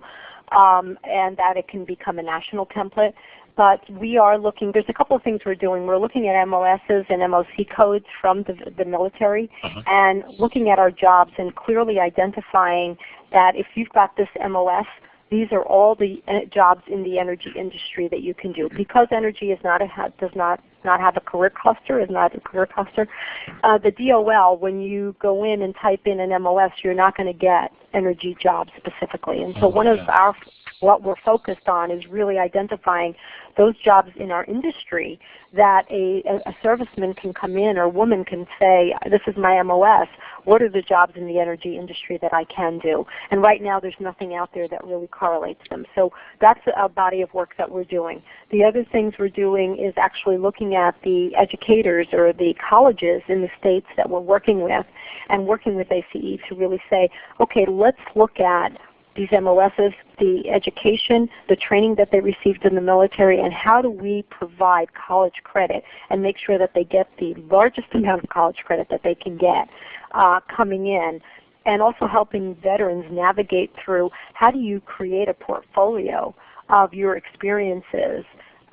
and that it can become a national template. But we are looking, there's a couple of things we're doing. We're looking at MOSs and MOC codes from the military, and looking at our jobs and clearly identifying that if you've got this MOS, these are all the jobs in the energy industry that you can do. Because energy does not have a career cluster, the DOL, when you go in and type in an MOS, you're not going to get energy jobs specifically. And so what we're focused on is really identifying those jobs in our industry that a serviceman can come in, or a woman can say, this is my MOS, what are the jobs in the energy industry that I can do? And right now there's nothing out there that really correlates them. So that's a body of work that we're doing. The other things we're doing is actually looking at the educators or the colleges in the states that we're working with, and working with ACE to really say, okay, let's look at these MOSs, the education, the training that they received in the military, and how do we provide college credit and make sure that they get the largest amount of college credit that they can get coming in, and also helping veterans navigate through how do you create a portfolio of your experiences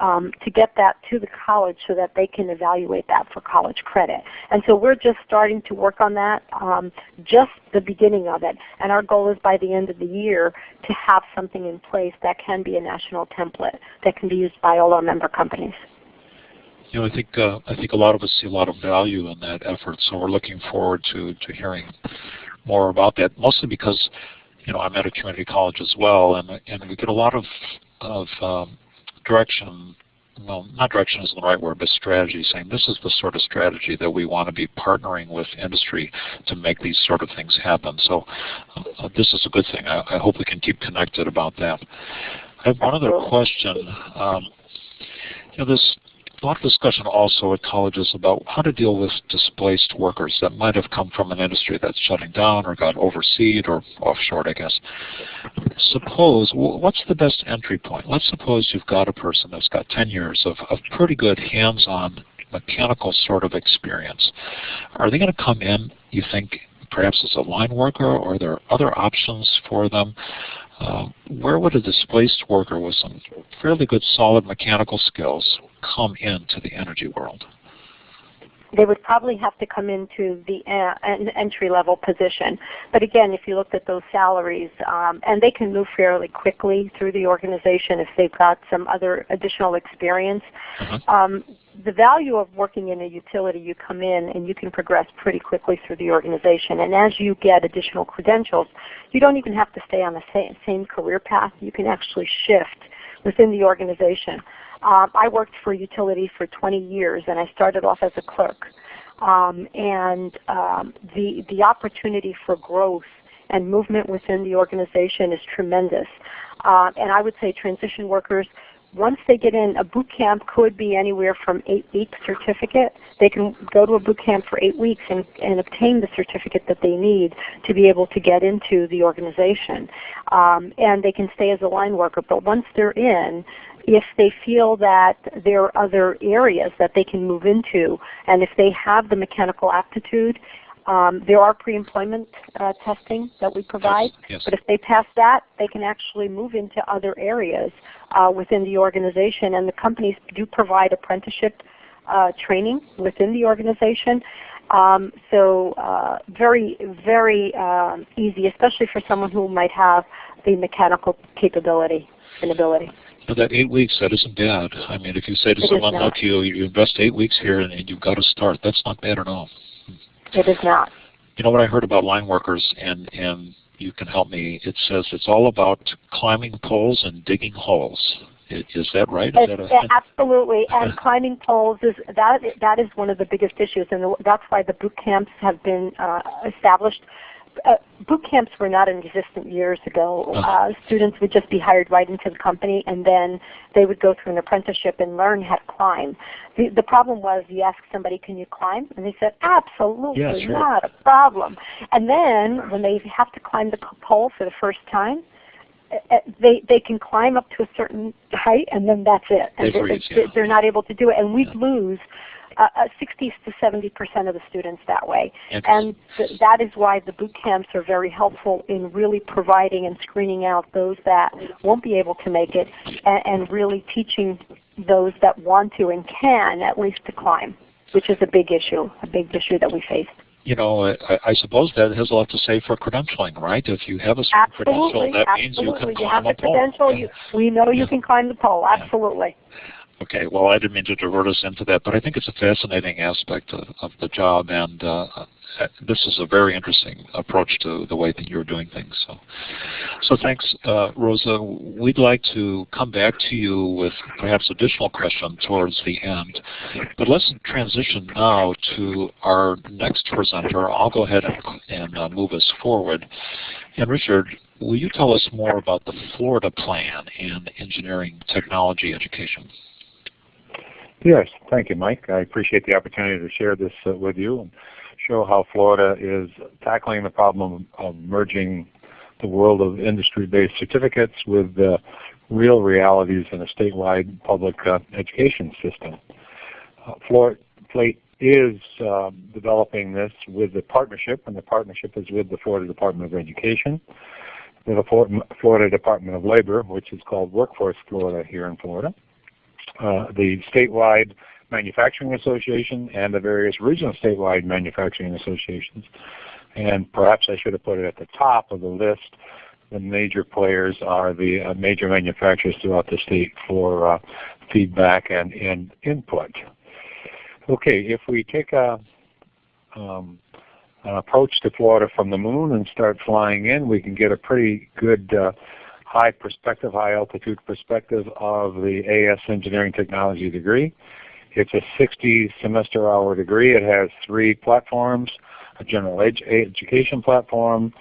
to get that to the college so that they can evaluate that for college credit. And so we're just starting to work on that, just the beginning of it. And our goal is by the end of the year to have something in place that can be a national template that can be used by all our member companies. I think a lot of us see a lot of value in that effort, so we're looking forward to hearing more about that, mostly because I'm at a community college as well, and we get a lot of direction, well, not direction isn't the right word, but strategy, saying this is the sort of strategy that we want to be partnering with industry to make these sort of things happen. So this is a good thing. I hope we can keep connected about that. I have one other question. There's a lot of discussion also at colleges about how to deal with displaced workers that might have come from an industry that's shutting down or got overseas or offshored, I guess. Suppose, what's the best entry point? Let's suppose you've got a person that's got 10 years of pretty good hands-on mechanical sort of experience. Are they going to come in, you think, perhaps as a line worker, or are there other options for them? Where would a displaced worker with some fairly good solid mechanical skills come into the energy world? They would probably have to come into the an entry-level position. But again, if you looked at those salaries, and they can move fairly quickly through the organization if they've got some other additional experience. The value of working in a utility, you come in and you can progress pretty quickly through the organization. And as you get additional credentials, you don't even have to stay on the same career path. You can actually shift within the organization. I worked for a utility for 20 years, and I started off as a clerk. The opportunity for growth and movement within the organization is tremendous. And I would say transition workers, once they get in, a boot camp could be anywhere from 8-week certificate. They can go to a boot camp for 8 weeks and obtain the certificate that they need to be able to get into the organization. And they can stay as a line worker. But once they're in, if they feel that there are other areas that they can move into, and if they have the mechanical aptitude, there are pre-employment testing that we provide. Yes. But if they pass that, they can actually move into other areas within the organization. And the companies do provide apprenticeship training within the organization. So very, very easy, especially for someone who might have the mechanical capability and ability. That 8 weeks, that isn't bad. I mean, if you say to someone like you invest 8 weeks here and you've got to start, that's not bad at all. It is not. You know what I heard about line workers, and you can help me. It says it's all about climbing poles and digging holes. Is that right? Absolutely, and climbing poles that is one of the biggest issues, and that's why the boot camps have been established. Boot camps were not in existence years ago. Students would just be hired right into the company, and then they would go through an apprenticeship and learn how to climb. The problem was you ask somebody, can you climb? And they said, absolutely, yeah, sure. Not a problem. And then when they have to climb the pole for the first time, they can climb up to a certain height, and then that's it. And they're not able to do it, and we'd lose 60 to 70% of the students that way. And that is why the boot camps are very helpful in really providing and screening out those that won't be able to make it, and really teaching those that want to and can at least to climb, which is a big issue that we face. You know, I suppose that has a lot to say for credentialing, right? If you have a credential, that means you can climb a pole. Credential, we know you can climb the pole, absolutely. Okay, well, I didn't mean to divert us into that, but I think it's a fascinating aspect of the job, and this is a very interesting approach to the way that you're doing things. So thanks, Rosa. We'd like to come back to you with perhaps additional questions towards the end, but let's transition now to our next presenter. I'll go ahead and move us forward. And Richard, will you tell us more about the Florida Plan and engineering technology education? Yes, thank you, Mike. I appreciate the opportunity to share this with you and show how Florida is tackling the problem of merging the world of industry-based certificates with the real realities in a statewide public education system. Florida is developing this with a partnership, and the partnership is with the Florida Department of Education, with the Florida Department of Labor, which is called Workforce Florida here in Florida, the statewide manufacturing association, and the various regional statewide manufacturing associations. And perhaps I should have put it at the top of the list. The major players are the major manufacturers throughout the state for feedback and input. Okay, if we take an approach to Florida from the moon and start flying in, we can get a pretty good high altitude perspective of the AS Engineering Technology degree. It's a 60 semester hour degree. It has 3 platforms: a general education platform,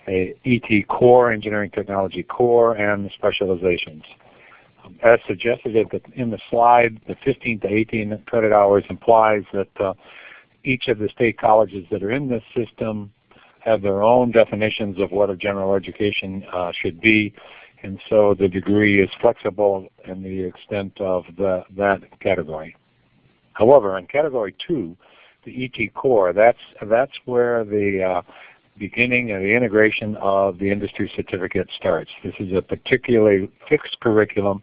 a ET core, engineering technology core, and specializations. As suggested in the slide, the 15 to 18 credit hours implies that each of the state colleges that are in this system have their own definitions of what a general education should be, and so the degree is flexible in the extent of that category. However, in Category 2, the ET Core, that's where the beginning and the integration of the industry certificate starts. This is a particularly fixed curriculum,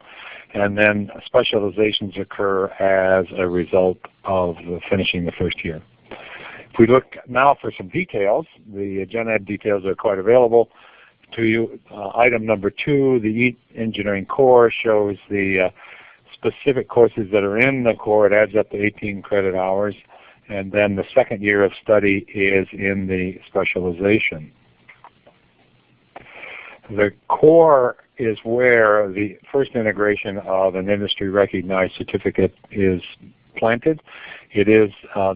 and then specializations occur as a result of finishing the first year. If we look now for some details, the Gen Ed details are quite available to you. Item number 2, the Engineering Core, shows the specific courses that are in the core. It adds up to 18 credit hours. And then the second year of study is in the specialization. The core is where the first integration of an industry-recognized certificate is planted. It is the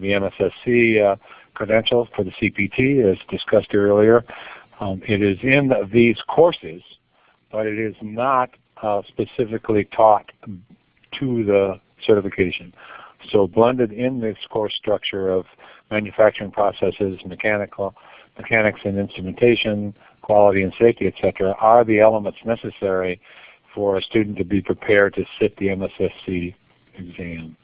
MSSC credential for the CPT, as discussed earlier. It is in these courses, but it is not specifically taught to the certification. So blended in this course structure of manufacturing processes, mechanics and instrumentation, quality and safety, etc., are the elements necessary for a student to be prepared to sit the MSSC exam.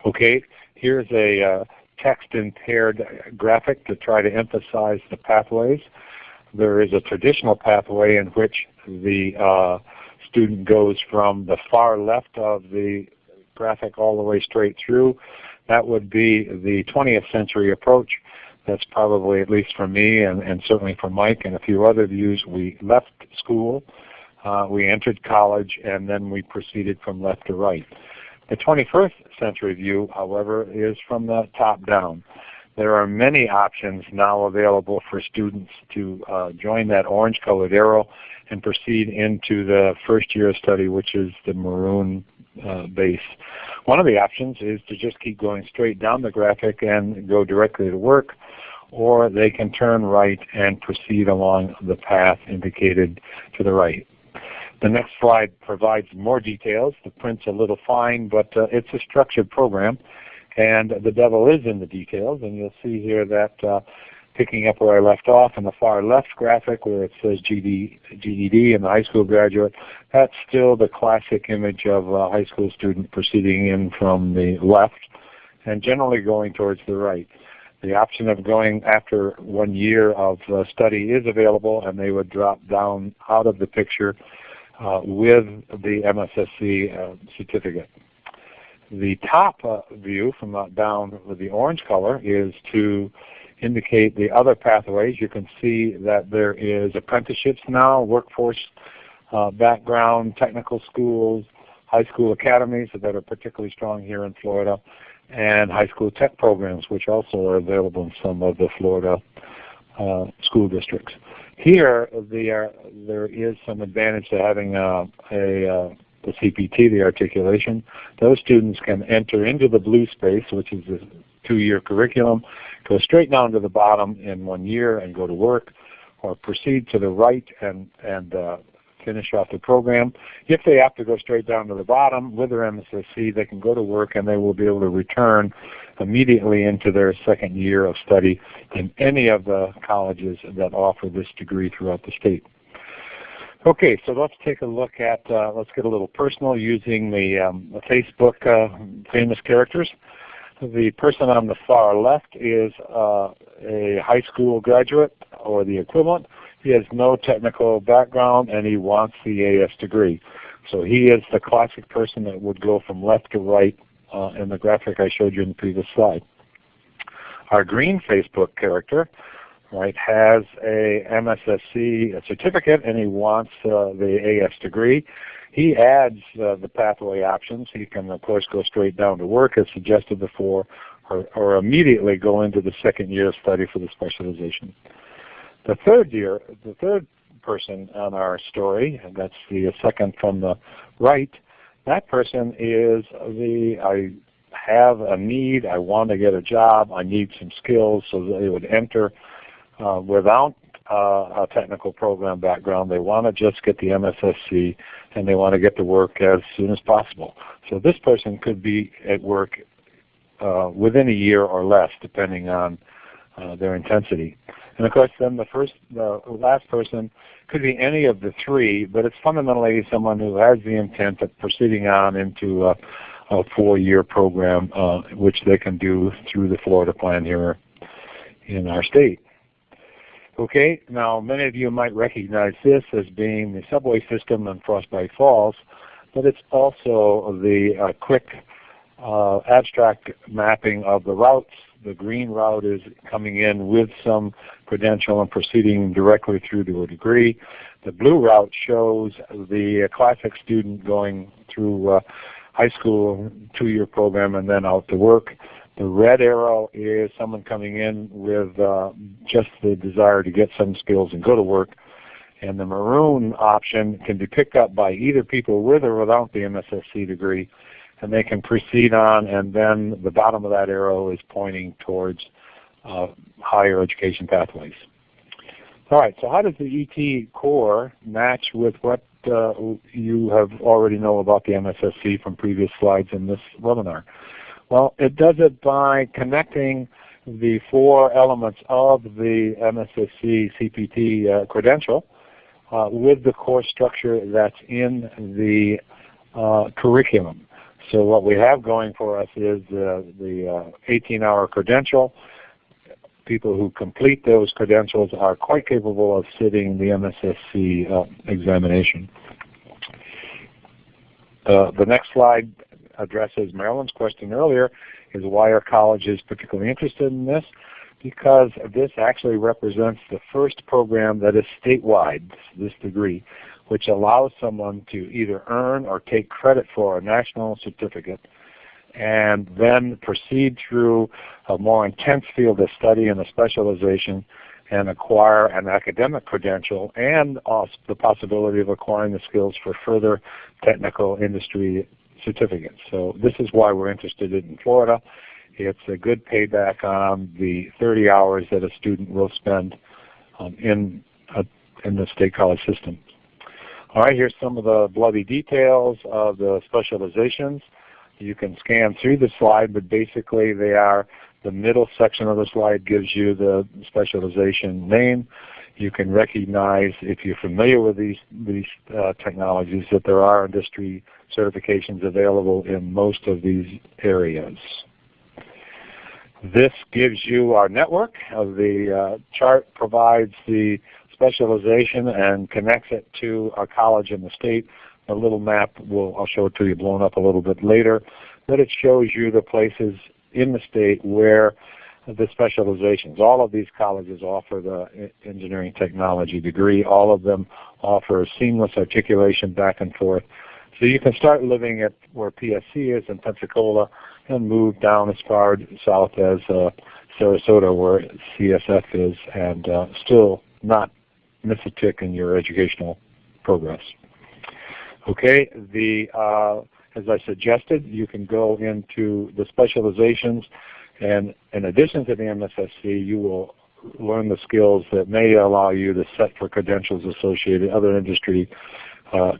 Okay, here's a text-impaired graphic to try to emphasize the pathways. There is a traditional pathway in which the student goes from the far left of the graphic all the way straight through. That would be the 20th century approach. That's probably, at least for me and certainly for Mike and a few other views, we left school, we entered college, and then we proceeded from left to right. The 21st century view, however, is from the top down. There are many options now available for students to join that orange-colored arrow and proceed into the first year of study, which is the maroon base. One of the options is to just keep going straight down the graphic and go directly to work, or they can turn right and proceed along the path indicated to the right. The next slide provides more details. The print's a little fine, but it's a structured program, and the devil is in the details. And you'll see here that picking up where I left off in the far left graphic where it says GED and the high school graduate, that's still the classic image of a high school student proceeding in from the left and generally going towards the right. The option of going after 1 year of study is available, and they would drop down out of the picture with the MSSC certificate. The top view from down with the orange color is to indicate the other pathways. You can see that there is apprenticeships now, workforce background, technical schools, high school academies that are particularly strong here in Florida, and high school tech programs, which also are available in some of the Florida school districts. Here, there is some advantage to having the CPT, the articulation. Those students can enter into the blue space, which is the 2-year curriculum, go straight down to the bottom in 1 year and go to work, or proceed to the right and finish off the program. If they have to go straight down to the bottom with their MSSC, they can go to work and they will be able to return immediately into their second year of study in any of the colleges that offer this degree throughout the state. Okay, so let's take a look at, let's get a little personal using the Facebook famous characters. The person on the far left is a high school graduate or the equivalent. He has no technical background and he wants the AS degree. So he is the classic person that would go from left to right in the graphic I showed you in the previous slide. Our green Facebook character, right, has a MSSC certificate and he wants the AS degree. He adds the pathway options. He can, of course, go straight down to work as suggested before, or immediately go into the second year of study for the specialization. The third person on our story, and that's the second from the right, that person is I have a need, I want to get a job, I need some skills, so they would enter without a technical program background. They want to just get the MSSC and they want to get to work as soon as possible. So this person could be at work within a year or less, depending on their intensity. And of course, then the last person could be any of the three, but it's fundamentally someone who has the intent of proceeding on into a 4-year program, which they can do through the Florida plan here in our state. Okay, now many of you might recognize this as being the subway system in Frostbite Falls, but it's also the quick abstract mapping of the routes. The green route is coming in with some credential and proceeding directly through to a degree. The blue route shows the classic student going through high school 2-year program and then out to work. The red arrow is someone coming in with just the desire to get some skills and go to work. And the maroon option can be picked up by either people with or without the MSSC degree, and they can proceed on, and then the bottom of that arrow is pointing towards higher education pathways. All right, so how does the ET core match with what you have already know about the MSSC from previous slides in this webinar? Well, it does it by connecting the 4 elements of the MSSC CPT credential with the course structure that's in the curriculum. So what we have going for us is the 18-hour credential. People who complete those credentials are quite capable of sitting the MSSC examination. The next slide addresses Marilyn's question earlier, is why are colleges particularly interested in this? Because this actually represents the first program that is statewide, this degree, which allows someone to either earn or take credit for a national certificate and then proceed through a more intense field of study and a specialization and acquire an academic credential and also the possibility of acquiring the skills for further technical industry certificates. So this is why we're interested in Florida. It's a good payback on the 30 hours that a student will spend in the state college system. All right, here's some of the bloody details of the specializations. You can scan through the slide, but basically they are, the middle section of the slide gives you the specialization name. You can recognize, if you're familiar with these technologies, that there are industry certifications available in most of these areas. This gives you our network. The chart provides the specialization and connects it to a college in the state. A little map, I'll show it to you blown up a little bit later, but it shows you the places in the state where the specializations. All of these colleges offer the engineering technology degree. All of them offer seamless articulation back and forth. So you can start living at where PSC is in Pensacola and move down as far south as Sarasota where CSF is, and still not miss a tick in your educational progress. Okay, as I suggested, you can go into the specializations, and in addition to the MSSC, you will learn the skills that may allow you to set for credentials associated, other industry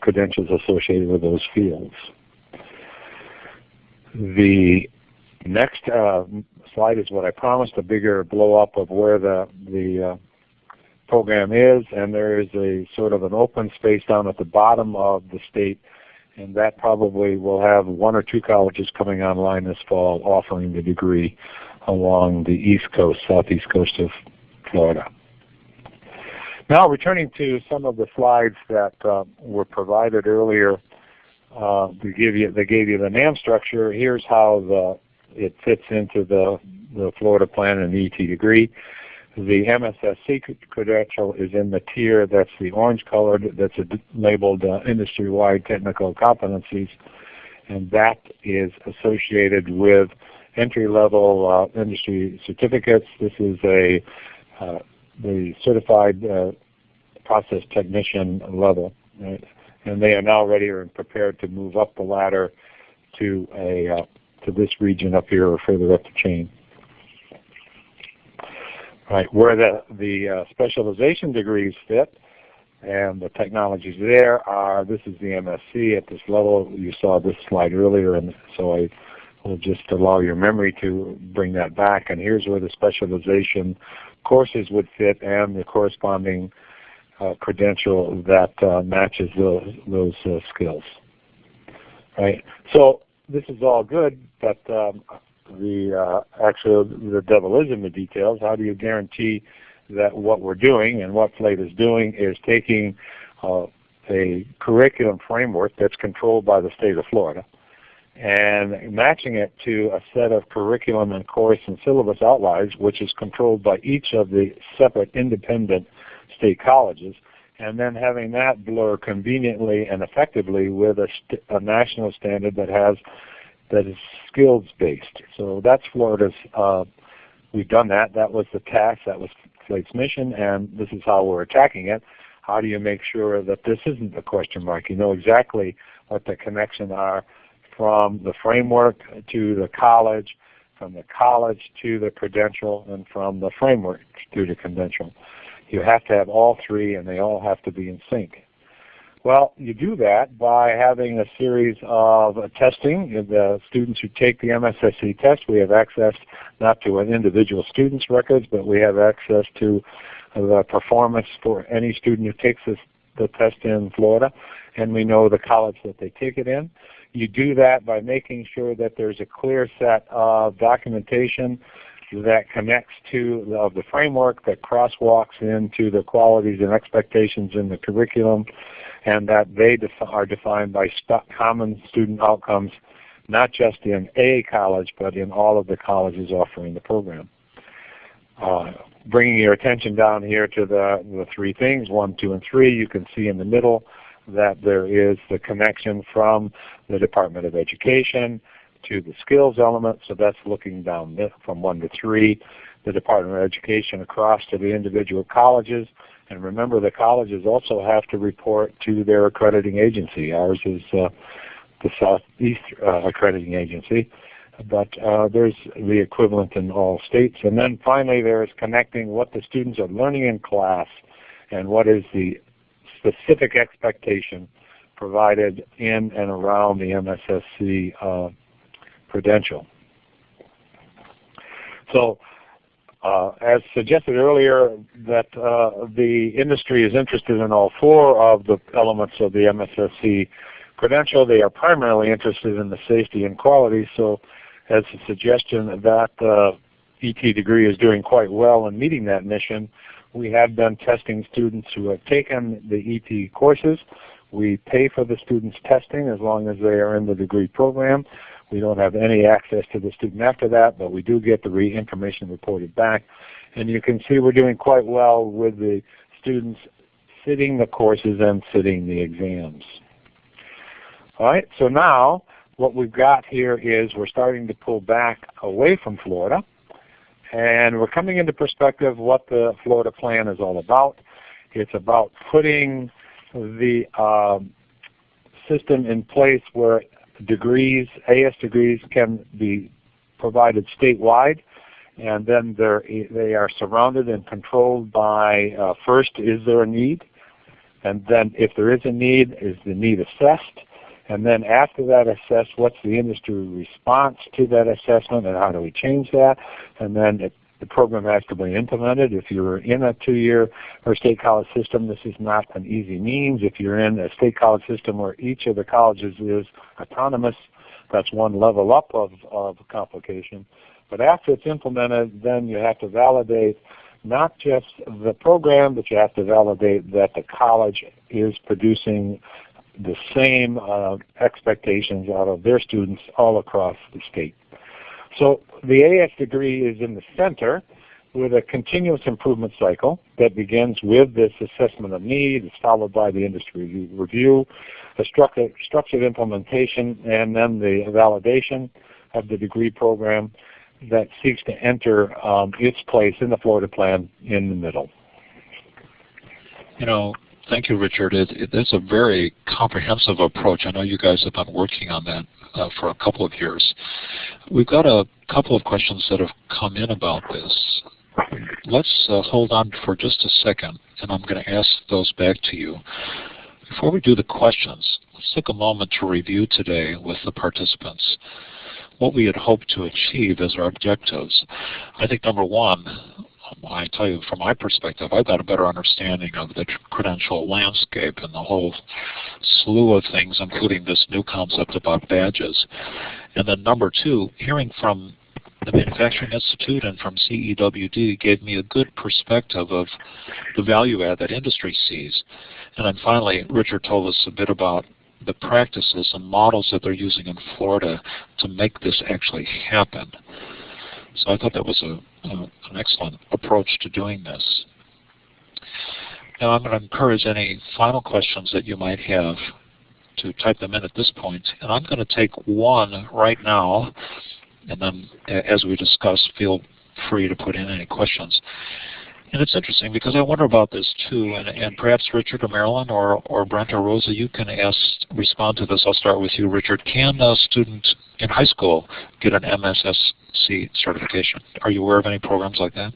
credentials associated with those fields. The next slide is what I promised, a bigger blow-up of where the program is, and there is a sort of an open space down at the bottom of the state, and that probably will have 1 or 2 colleges coming online this fall offering the degree along the east coast, southeast coast of Florida. Now returning to some of the slides that were provided earlier, they gave you the NAM structure. Here's how it fits into the Florida plan and the ET degree. The MSSC credential is in the tier that's the orange colored, that's labeled industry-wide technical competencies, and that is associated with entry-level industry certificates. This is the certified process technician level, right? And they are now ready and prepared to move up the ladder to this region up here or further up the chain. Right, where the specialization degrees fit and the technologies there are, this is the MSc at this level. You saw this slide earlier, and so I will just allow your memory to bring that back. And here's where the specialization courses would fit and the corresponding credential that matches those skills. Right, so this is all good, but actually the devil is in the details. How do you guarantee that what we're doing and what FLATE is doing is taking a curriculum framework that's controlled by the state of Florida and matching it to a set of curriculum and course and syllabus outlines which is controlled by each of the separate independent state colleges, and then having that blur conveniently and effectively with a national standard that is skills-based. So that's Florida's, we've done that. That was the task, that was FLATE's mission, and this is how we're attacking it. How do you make sure that this isn't a question mark? You know exactly what the connections are from the framework to the college, from the college to the credential, and from the framework to the credential. You have to have all three, and they all have to be in sync. Well, you do that by having a series of testing. The students who take the MSSC test, we have access not to an individual student's records, but we have access to the performance for any student who takes the test in Florida, and we know the college that they take it in. You do that by making sure that there's a clear set of documentation that connects to the framework, that crosswalks into the qualities and expectations in the curriculum, and that they are defined by common student outcomes, not just in a college, but in all of the colleges offering the program. Bringing your attention down here to the 3 things, 1, 2, and 3, you can see in the middle that there is the connection from the Department of Education to the skills element, so that's looking down from 1 to 3, the Department of Education across to the individual colleges. And remember, the colleges also have to report to their accrediting agency. Ours is the Southeast Accrediting Agency, but there's the equivalent in all states. And then finally, there's connecting what the students are learning in class and what is the specific expectation provided in and around the MSSC credential. So as suggested earlier, that the industry is interested in all 4 of the elements of the MSSC credential. They are primarily interested in the safety and quality, so as a suggestion that ET degree is doing quite well in meeting that mission, we have been testing students who have taken the ET courses. We pay for the students' testing as long as they are in the degree program. We don't have any access to the student after that, but we do get the information reported back. And you can see we're doing quite well with the students sitting the courses and sitting the exams. All right, so now what we've got here is we're starting to pull back away from Florida, and we're coming into perspective what the Florida plan is all about. It's about putting the system in place where degrees, AS degrees, can be provided statewide, and then they are surrounded and controlled by, first, is there a need? And then if there is a need, is the need assessed? And then after that assessed, what's the industry response to that assessment and how do we change that? And then the program has to be implemented. If you're in a 2-year or state college system, this is not an easy means. If you're in a state college system where each of the colleges is autonomous, that's one level up of complication. But after it's implemented, then you have to validate not just the program, but you have to validate that the college is producing the same expectations out of their students all across the state. So the AS degree is in the center with a continuous improvement cycle that begins with this assessment of need. It's followed by the industry review, the structured implementation, and then the validation of the degree program that seeks to enter its place in the Florida plan in the middle. You know, thank you, Richard. It's a very comprehensive approach. I know you guys have been working on that for a couple of years. We've got a couple of questions that have come in about this. Let's hold on for just a second, and I'm going to ask those back to you. Before we do the questions, let's take a moment to review today with the participants what we had hoped to achieve as our objectives. I think number one, I tell you, from my perspective, I've got a better understanding of the credential landscape and the whole slew of things, including this new concept about badges. And then number two, hearing from the Manufacturing Institute and from CEWD gave me a good perspective of the value add that industry sees. And then finally, Richard told us a bit about the practices and models that they're using in Florida to make this actually happen. So I thought that was an excellent approach to doing this. Now I'm going to encourage any final questions that you might have to type them in at this point. And I'm going to take one right now, and then as we discuss, feel free to put in any questions. And it's interesting because I wonder about this too, and perhaps Richard or Marilyn or Brent or Rosa, you can respond to this. I'll start with you, Richard. Can a student in high school get an MSSC certification? Are you aware of any programs like that?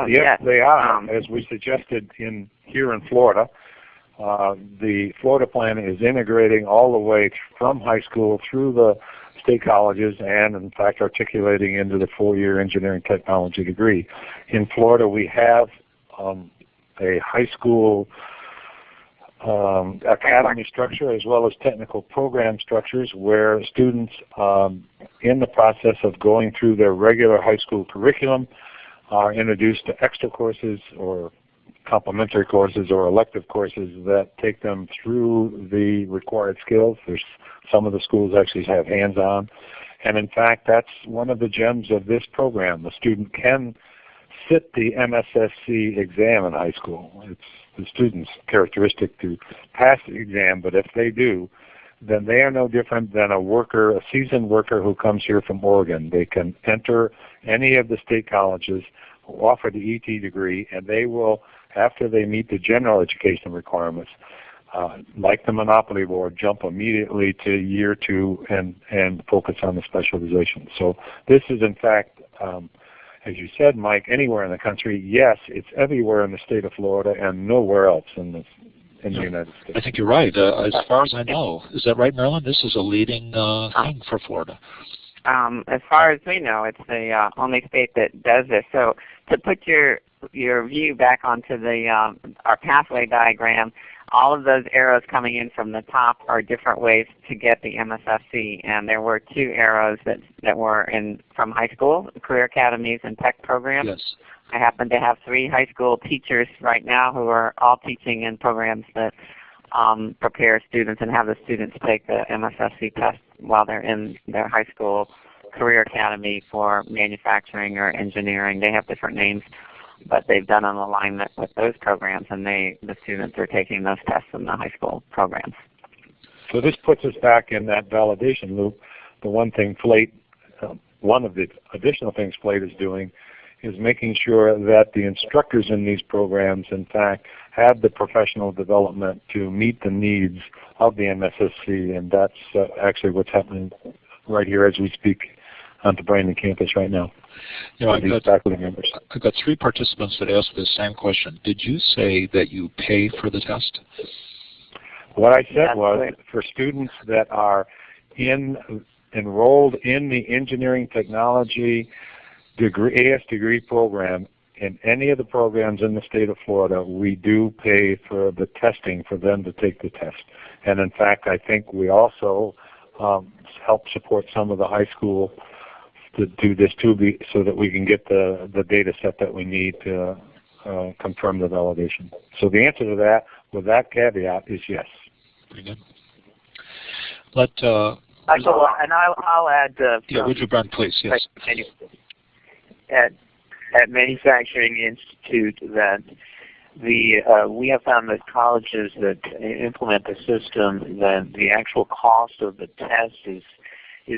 Yes, they are. As we suggested here in Florida, the Florida plan is integrating all the way from high school through the state colleges and, in fact, articulating into the 4-year engineering technology degree. In Florida, we have a high school academy structure as well as technical program structures where students in the process of going through their regular high school curriculum are introduced to extra courses or complementary courses or elective courses that take them through the required skills. Some of the schools actually have hands-on. And in fact, that's one of the gems of this program. The student can sit the MSSC exam in high school. It's the student's characteristic to pass the exam, but if they do, then they are no different than a worker, a seasoned worker who comes here from Oregon. They can enter any of the state colleges who offer the ET degree, and they will, after they meet the general education requirements, like the Monopoly Board, jump immediately to year 2 and focus on the specialization. So this is, in fact, as you said, Mike, anywhere in the country. Yes, it's everywhere in the state of Florida and nowhere else in the United States. I think you're right. As far as I know, is that right, Marilyn? This is a leading thing for Florida. As far as we know, it's the only state that does this. So to put your view back onto the our pathway diagram, all of those arrows coming in from the top are different ways to get the MSSC, and there were 2 arrows that were from high school, career academies and tech programs. Yes. I happen to have 3 high school teachers right now who are all teaching in programs that prepare students and have the students take the MSSC test while they're in their high school career academy for manufacturing or engineering. They have different names, but they've done an alignment with those programs, and the students are taking those tests in the high school programs. So this puts us back in that validation loop. The one thing FLATE, one of the additional things FLATE is doing is making sure that the instructors in these programs, in fact, have the professional development to meet the needs of the MSSC, and that's actually what's happening right here as we speak on the Brandon campus right now. You know, I've got 3 participants that asked the same question. Did you say that you pay for the test? What I said was for students that are enrolled in the engineering technology AS degree program in any of the programs in the state of Florida, we do pay for the testing for them to take the test. And in fact, I think we also help support some of the high school to do this too, so that we can get the data set that we need to confirm the validation. So the answer to that, with that caveat, is yes. Pretty good. And I'll add. Yeah, would you, Brent, please? Yes. At Manufacturing Institute, that we have found that colleges that implement the system, that the actual cost of the test is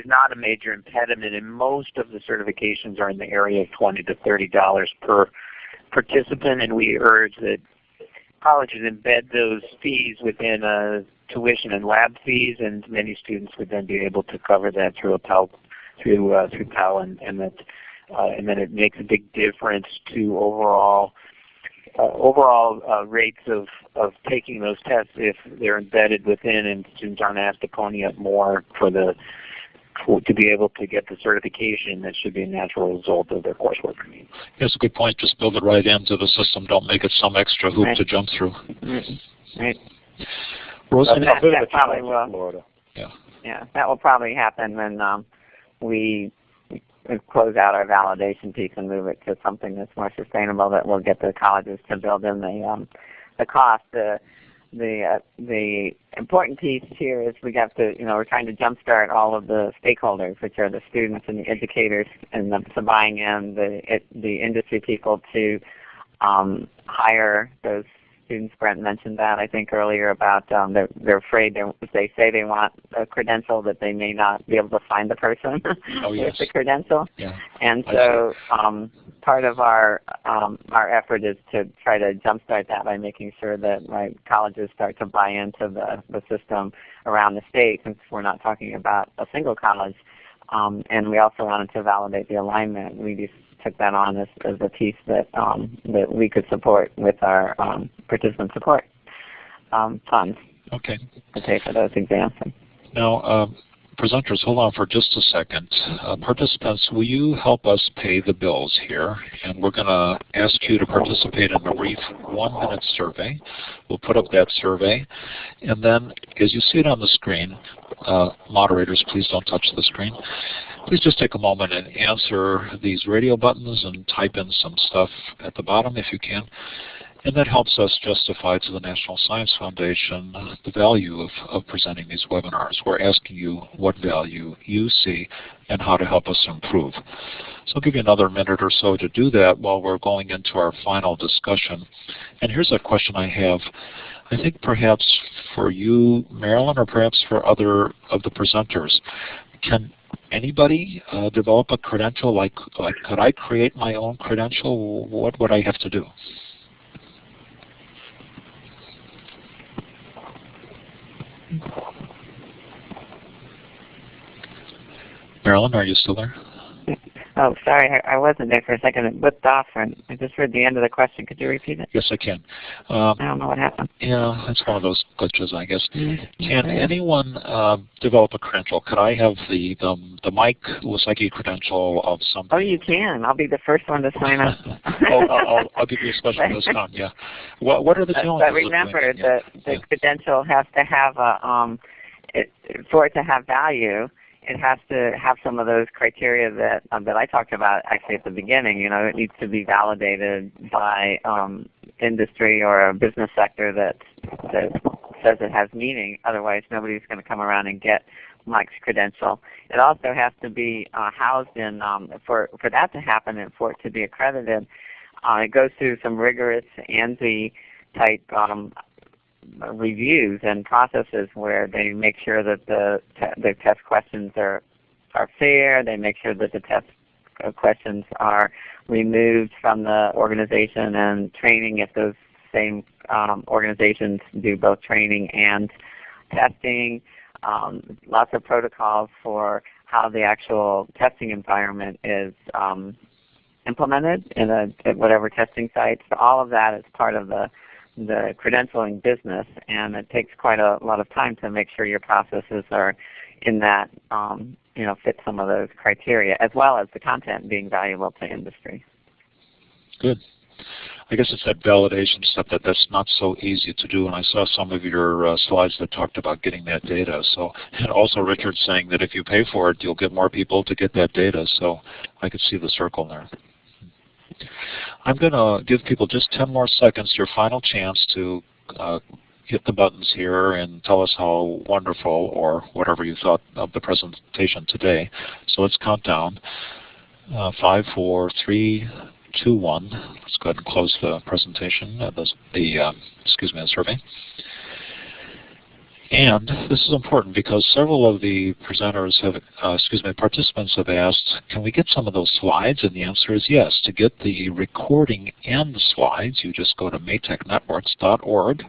not a major impediment, and most of the certifications are in the area of $20 to $30 per participant, and we urge that colleges embed those fees within tuition and lab fees, and many students would then be able to cover that through a Pell, through Pell, and then it makes a big difference to overall rates of taking those tests if they're embedded within, and students aren't asked to pony up more to be able to get the certification that should be a natural result of their coursework. That's a good point. Just build it right into the system. Don't make it some extra hoop to jump through. Right. Rosie? That probably will. Florida. Yeah, that will probably happen when we close out our validation piece and move it to something that's more sustainable, that will get the colleges to build in the cost. The important piece here is we have to, we're trying to jumpstart all of the stakeholders, which are the students and the educators, and the buying in the industry people to hire those students. Brent mentioned that, I think, earlier about they're afraid if they say they want a credential that they may not be able to find the person with the credential. Yeah. And so part of our effort is to try to jumpstart that by making sure that colleges start to buy into the system around the state, since we're not talking about a single college. And we also wanted to validate the alignment. We just took that on as a piece that we could support with our participant support funds. Okay. To pay for those exams. Now, presenters, hold on for just a second. Participants, will you help us pay the bills here? And we're going to ask you to participate in a brief 1-minute survey. We'll put up that survey. And then, as you see it on the screen, moderators, please don't touch the screen. Please just take a moment and answer these radio buttons and type in some stuff at the bottom if you can. And that helps us justify to the National Science Foundation the value of presenting these webinars. We're asking you what value you see and how to help us improve. So I'll give you another minute or so to do that while we're going into our final discussion. And here's a question I have. I think perhaps for you, Marilyn, or perhaps for other of the presenters, can anybody develop a credential? Like could I create my own credential? What would I have to do? Marilyn, are you still there? Oh, sorry, I wasn't there for a second. It whipped off, and I just heard the end of the question. Could you repeat it? Yes, I can. I don't know what happened. Yeah, it's one of those glitches, I guess. Mm-hmm. Can anyone develop a credential? Could I have the Mike Lasecki credential of some? Oh, you can. I'll be the first one to sign up. I'll give you a special discount. Yeah. What are the challenges? But remember, the credential has to have for it to have value. It has to have some of those criteria that I talked about actually at the beginning. You know, it needs to be validated by industry or a business sector that says it has meaning. Otherwise, nobody's going to come around and get Mike's credential. It also has to be housed in, for that to happen and for it to be accredited, it goes through some rigorous ANSI type reviews and processes where they make sure that the test questions are fair. They make sure that the test questions are removed from the organization and training if those same organizations do both training and testing. Lots of protocols for how the actual testing environment is implemented at whatever testing site. So all of that is part of the credentialing business, and it takes quite a lot of time to make sure your processes are in that, fit some of those criteria, as well as the content being valuable to industry. Good. I guess it's that validation step that's not so easy to do, and I saw some of your slides that talked about getting that data. So, and also Richard saying that if you pay for it, you'll get more people to get that data. So I could see the circle there. I'm going to give people just 10 more seconds, your final chance to hit the buttons here and tell us how wonderful or whatever you thought of the presentation today. So let's count down. 5, 4, 3, 2, 1. Let's go ahead and close the presentation, the survey. And this is important because several of the presenters have, participants have asked, can we get some of those slides? And the answer is yes. To get the recording and the slides, you just go to maytechnetworks.org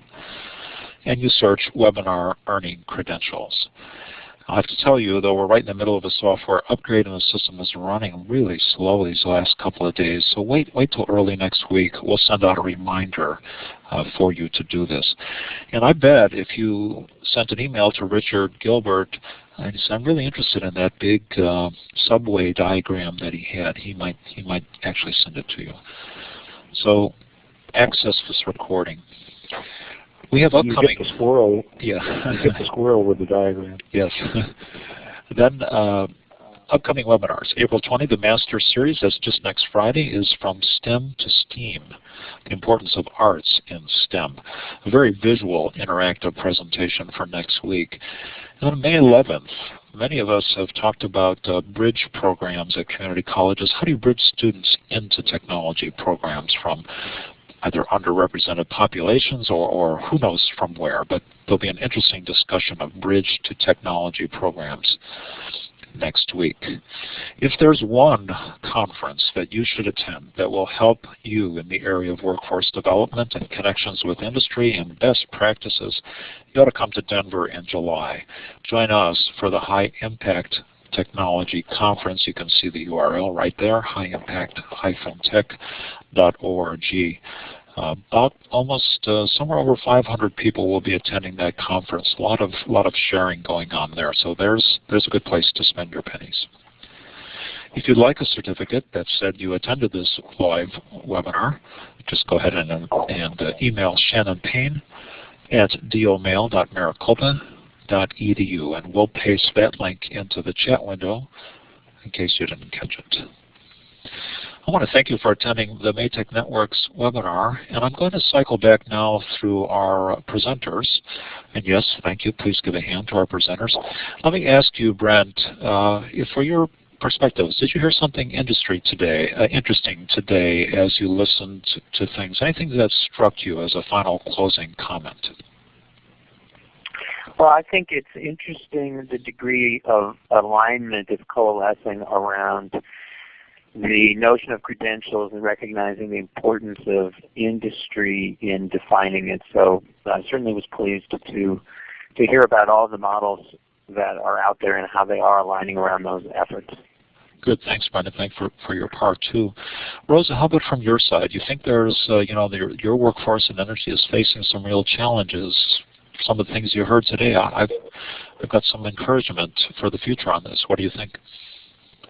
and you search Webinar Earning Credentials. I have to tell you, though, we're right in the middle of a software upgrade and the system is running really slow these last couple of days. So wait till early next week. We'll send out a reminder for you to do this. And I bet if you sent an email to Richard Gilbert and he said, I'm really interested in that big subway diagram that he had, he might actually send it to you. So access this recording. We have upcoming. You get the squirrel. Yeah. You get the squirrel with the diagram. Yes. Then upcoming webinars. April 20, the Master Series, that's just next Friday, is From STEM to STEAM, the importance of arts in STEM. A very visual, interactive presentation for next week. And on May 11th, many of us have talked about bridge programs at community colleges. How do you bridge students into technology programs from either underrepresented populations or who knows from where, but there'll be an interesting discussion of bridge to technology programs next week. If there's one conference that you should attend that will help you in the area of workforce development and connections with industry and best practices, you ought to come to Denver in July. Join us for the High Impact Technology Conference. You can see the URL right there, highimpact-tech.org. About almost somewhere over 500 people will be attending that conference. A lot of sharing going on there. So there's a good place to spend your pennies. If you'd like a certificate that said you attended this live webinar, just go ahead and email Shannon Payne at domail.maricopa.edu, and we'll paste that link into the chat window in case you didn't catch it. I want to thank you for attending the Maytech Networks webinar, and I'm going to cycle back now through our presenters. And yes, thank you. Please give a hand to our presenters. Let me ask you, Brent, for your perspectives, did you hear something interesting today as you listened to things? Anything that struck you as a final closing comment? Well, I think it's interesting the degree of alignment is coalescing around the notion of credentials and recognizing the importance of industry in defining it. So I certainly was pleased to hear about all the models that are out there and how they are aligning around those efforts. Good, thanks, Brenda. Thanks for your part too. Rosa, how about from your side? You think there's, your workforce in energy is facing some real challenges. Some of the things you heard today, I've got some encouragement for the future on this. What do you think?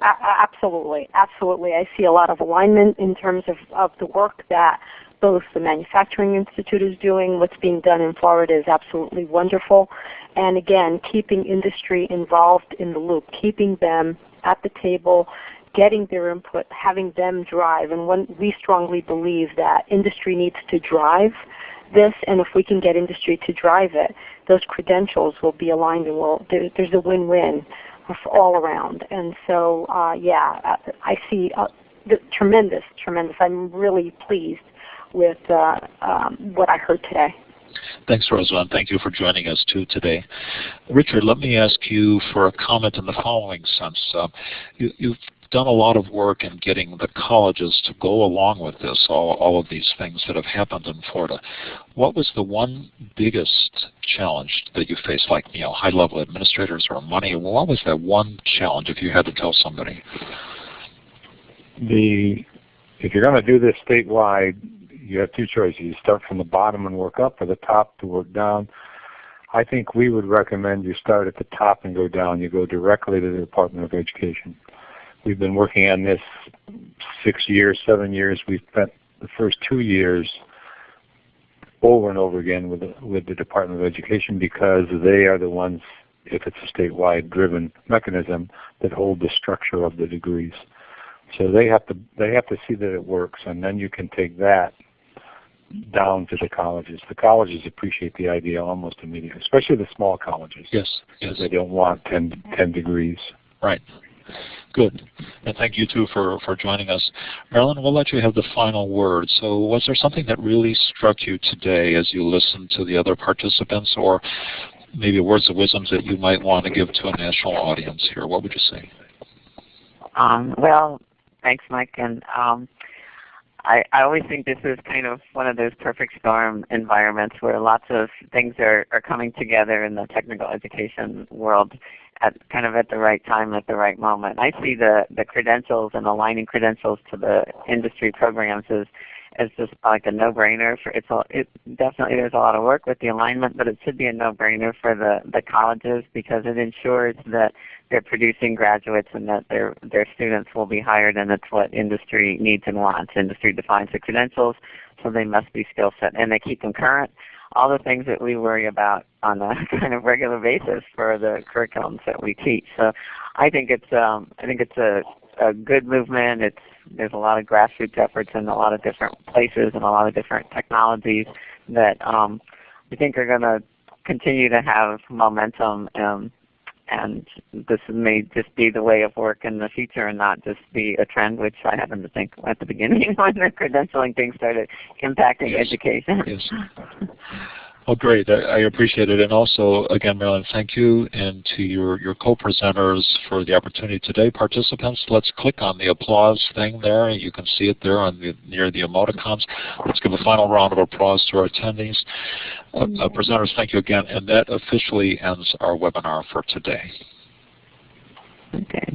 Absolutely, absolutely. I see a lot of alignment in terms of the work that both the Manufacturing Institute is doing. What's being done in Florida is absolutely wonderful. And again, keeping industry involved in the loop, keeping them at the table, getting their input, having them drive. And we strongly believe that industry needs to drive this, and if we can get industry to drive it, those credentials will be aligned, and there's a win-win all around. And so, I see tremendous. I'm really pleased with what I heard today. Thanks, Rosa, and thank you for joining us too today. Richard, let me ask you for a comment in the following sense. You've done a lot of work in getting the colleges to go along with this, all of these things that have happened in Florida. What was the one biggest challenge that you faced, like high-level administrators or money? What was that one challenge if you had to tell somebody? If you're going to do this statewide, you have two choices. You start from the bottom and work up, or the top to work down. I think we would recommend you start at the top and go down. You go directly to the Department of Education. We've been working on this 6 years, 7 years. We've spent the first 2 years over and over again with the Department of Education, because they are the ones, if it's a statewide driven mechanism, that hold the structure of the degrees. So they have to see that it works, and then you can take that down to the colleges. The colleges appreciate the idea almost immediately, especially the small colleges. Yes. Because they don't want 10 degrees. Right. Good. And thank you, too, for joining us. Marilyn, we'll let you have the final word. So was there something that really struck you today as you listened to the other participants, or maybe words of wisdom that you might want to give to a national audience here? What would you say? Well, thanks, Mike. And I always think this is kind of one of those perfect storm environments where lots of things are coming together in the technical education world at the right time, at the right moment. I see the credentials and aligning credentials to the industry programs as just like a no-brainer. Definitely there's a lot of work with the alignment, but it should be a no-brainer for the colleges, because it ensures that they're producing graduates and that their students will be hired, and it's what industry needs and wants. Industry defines the credentials, so they must be skill set, and they keep them current. All the things that we worry about on a kind of regular basis for the curriculums that we teach. So I think it's a good movement. There's a lot of grassroots efforts in a lot of different places and a lot of different technologies that we think are going to continue to have momentum. And this may just be the way of work in the future and not just be a trend, which I happened to think at the beginning when the credentialing thing started impacting education. Yes. Oh, great. I appreciate it. And also, again, Marilyn, thank you, and to your co-presenters for the opportunity today. Participants, let's click on the applause thing there. You can see it there near the emoticons. Let's give a final round of applause to our attendees. Presenters, thank you again. And that officially ends our webinar for today. Okay.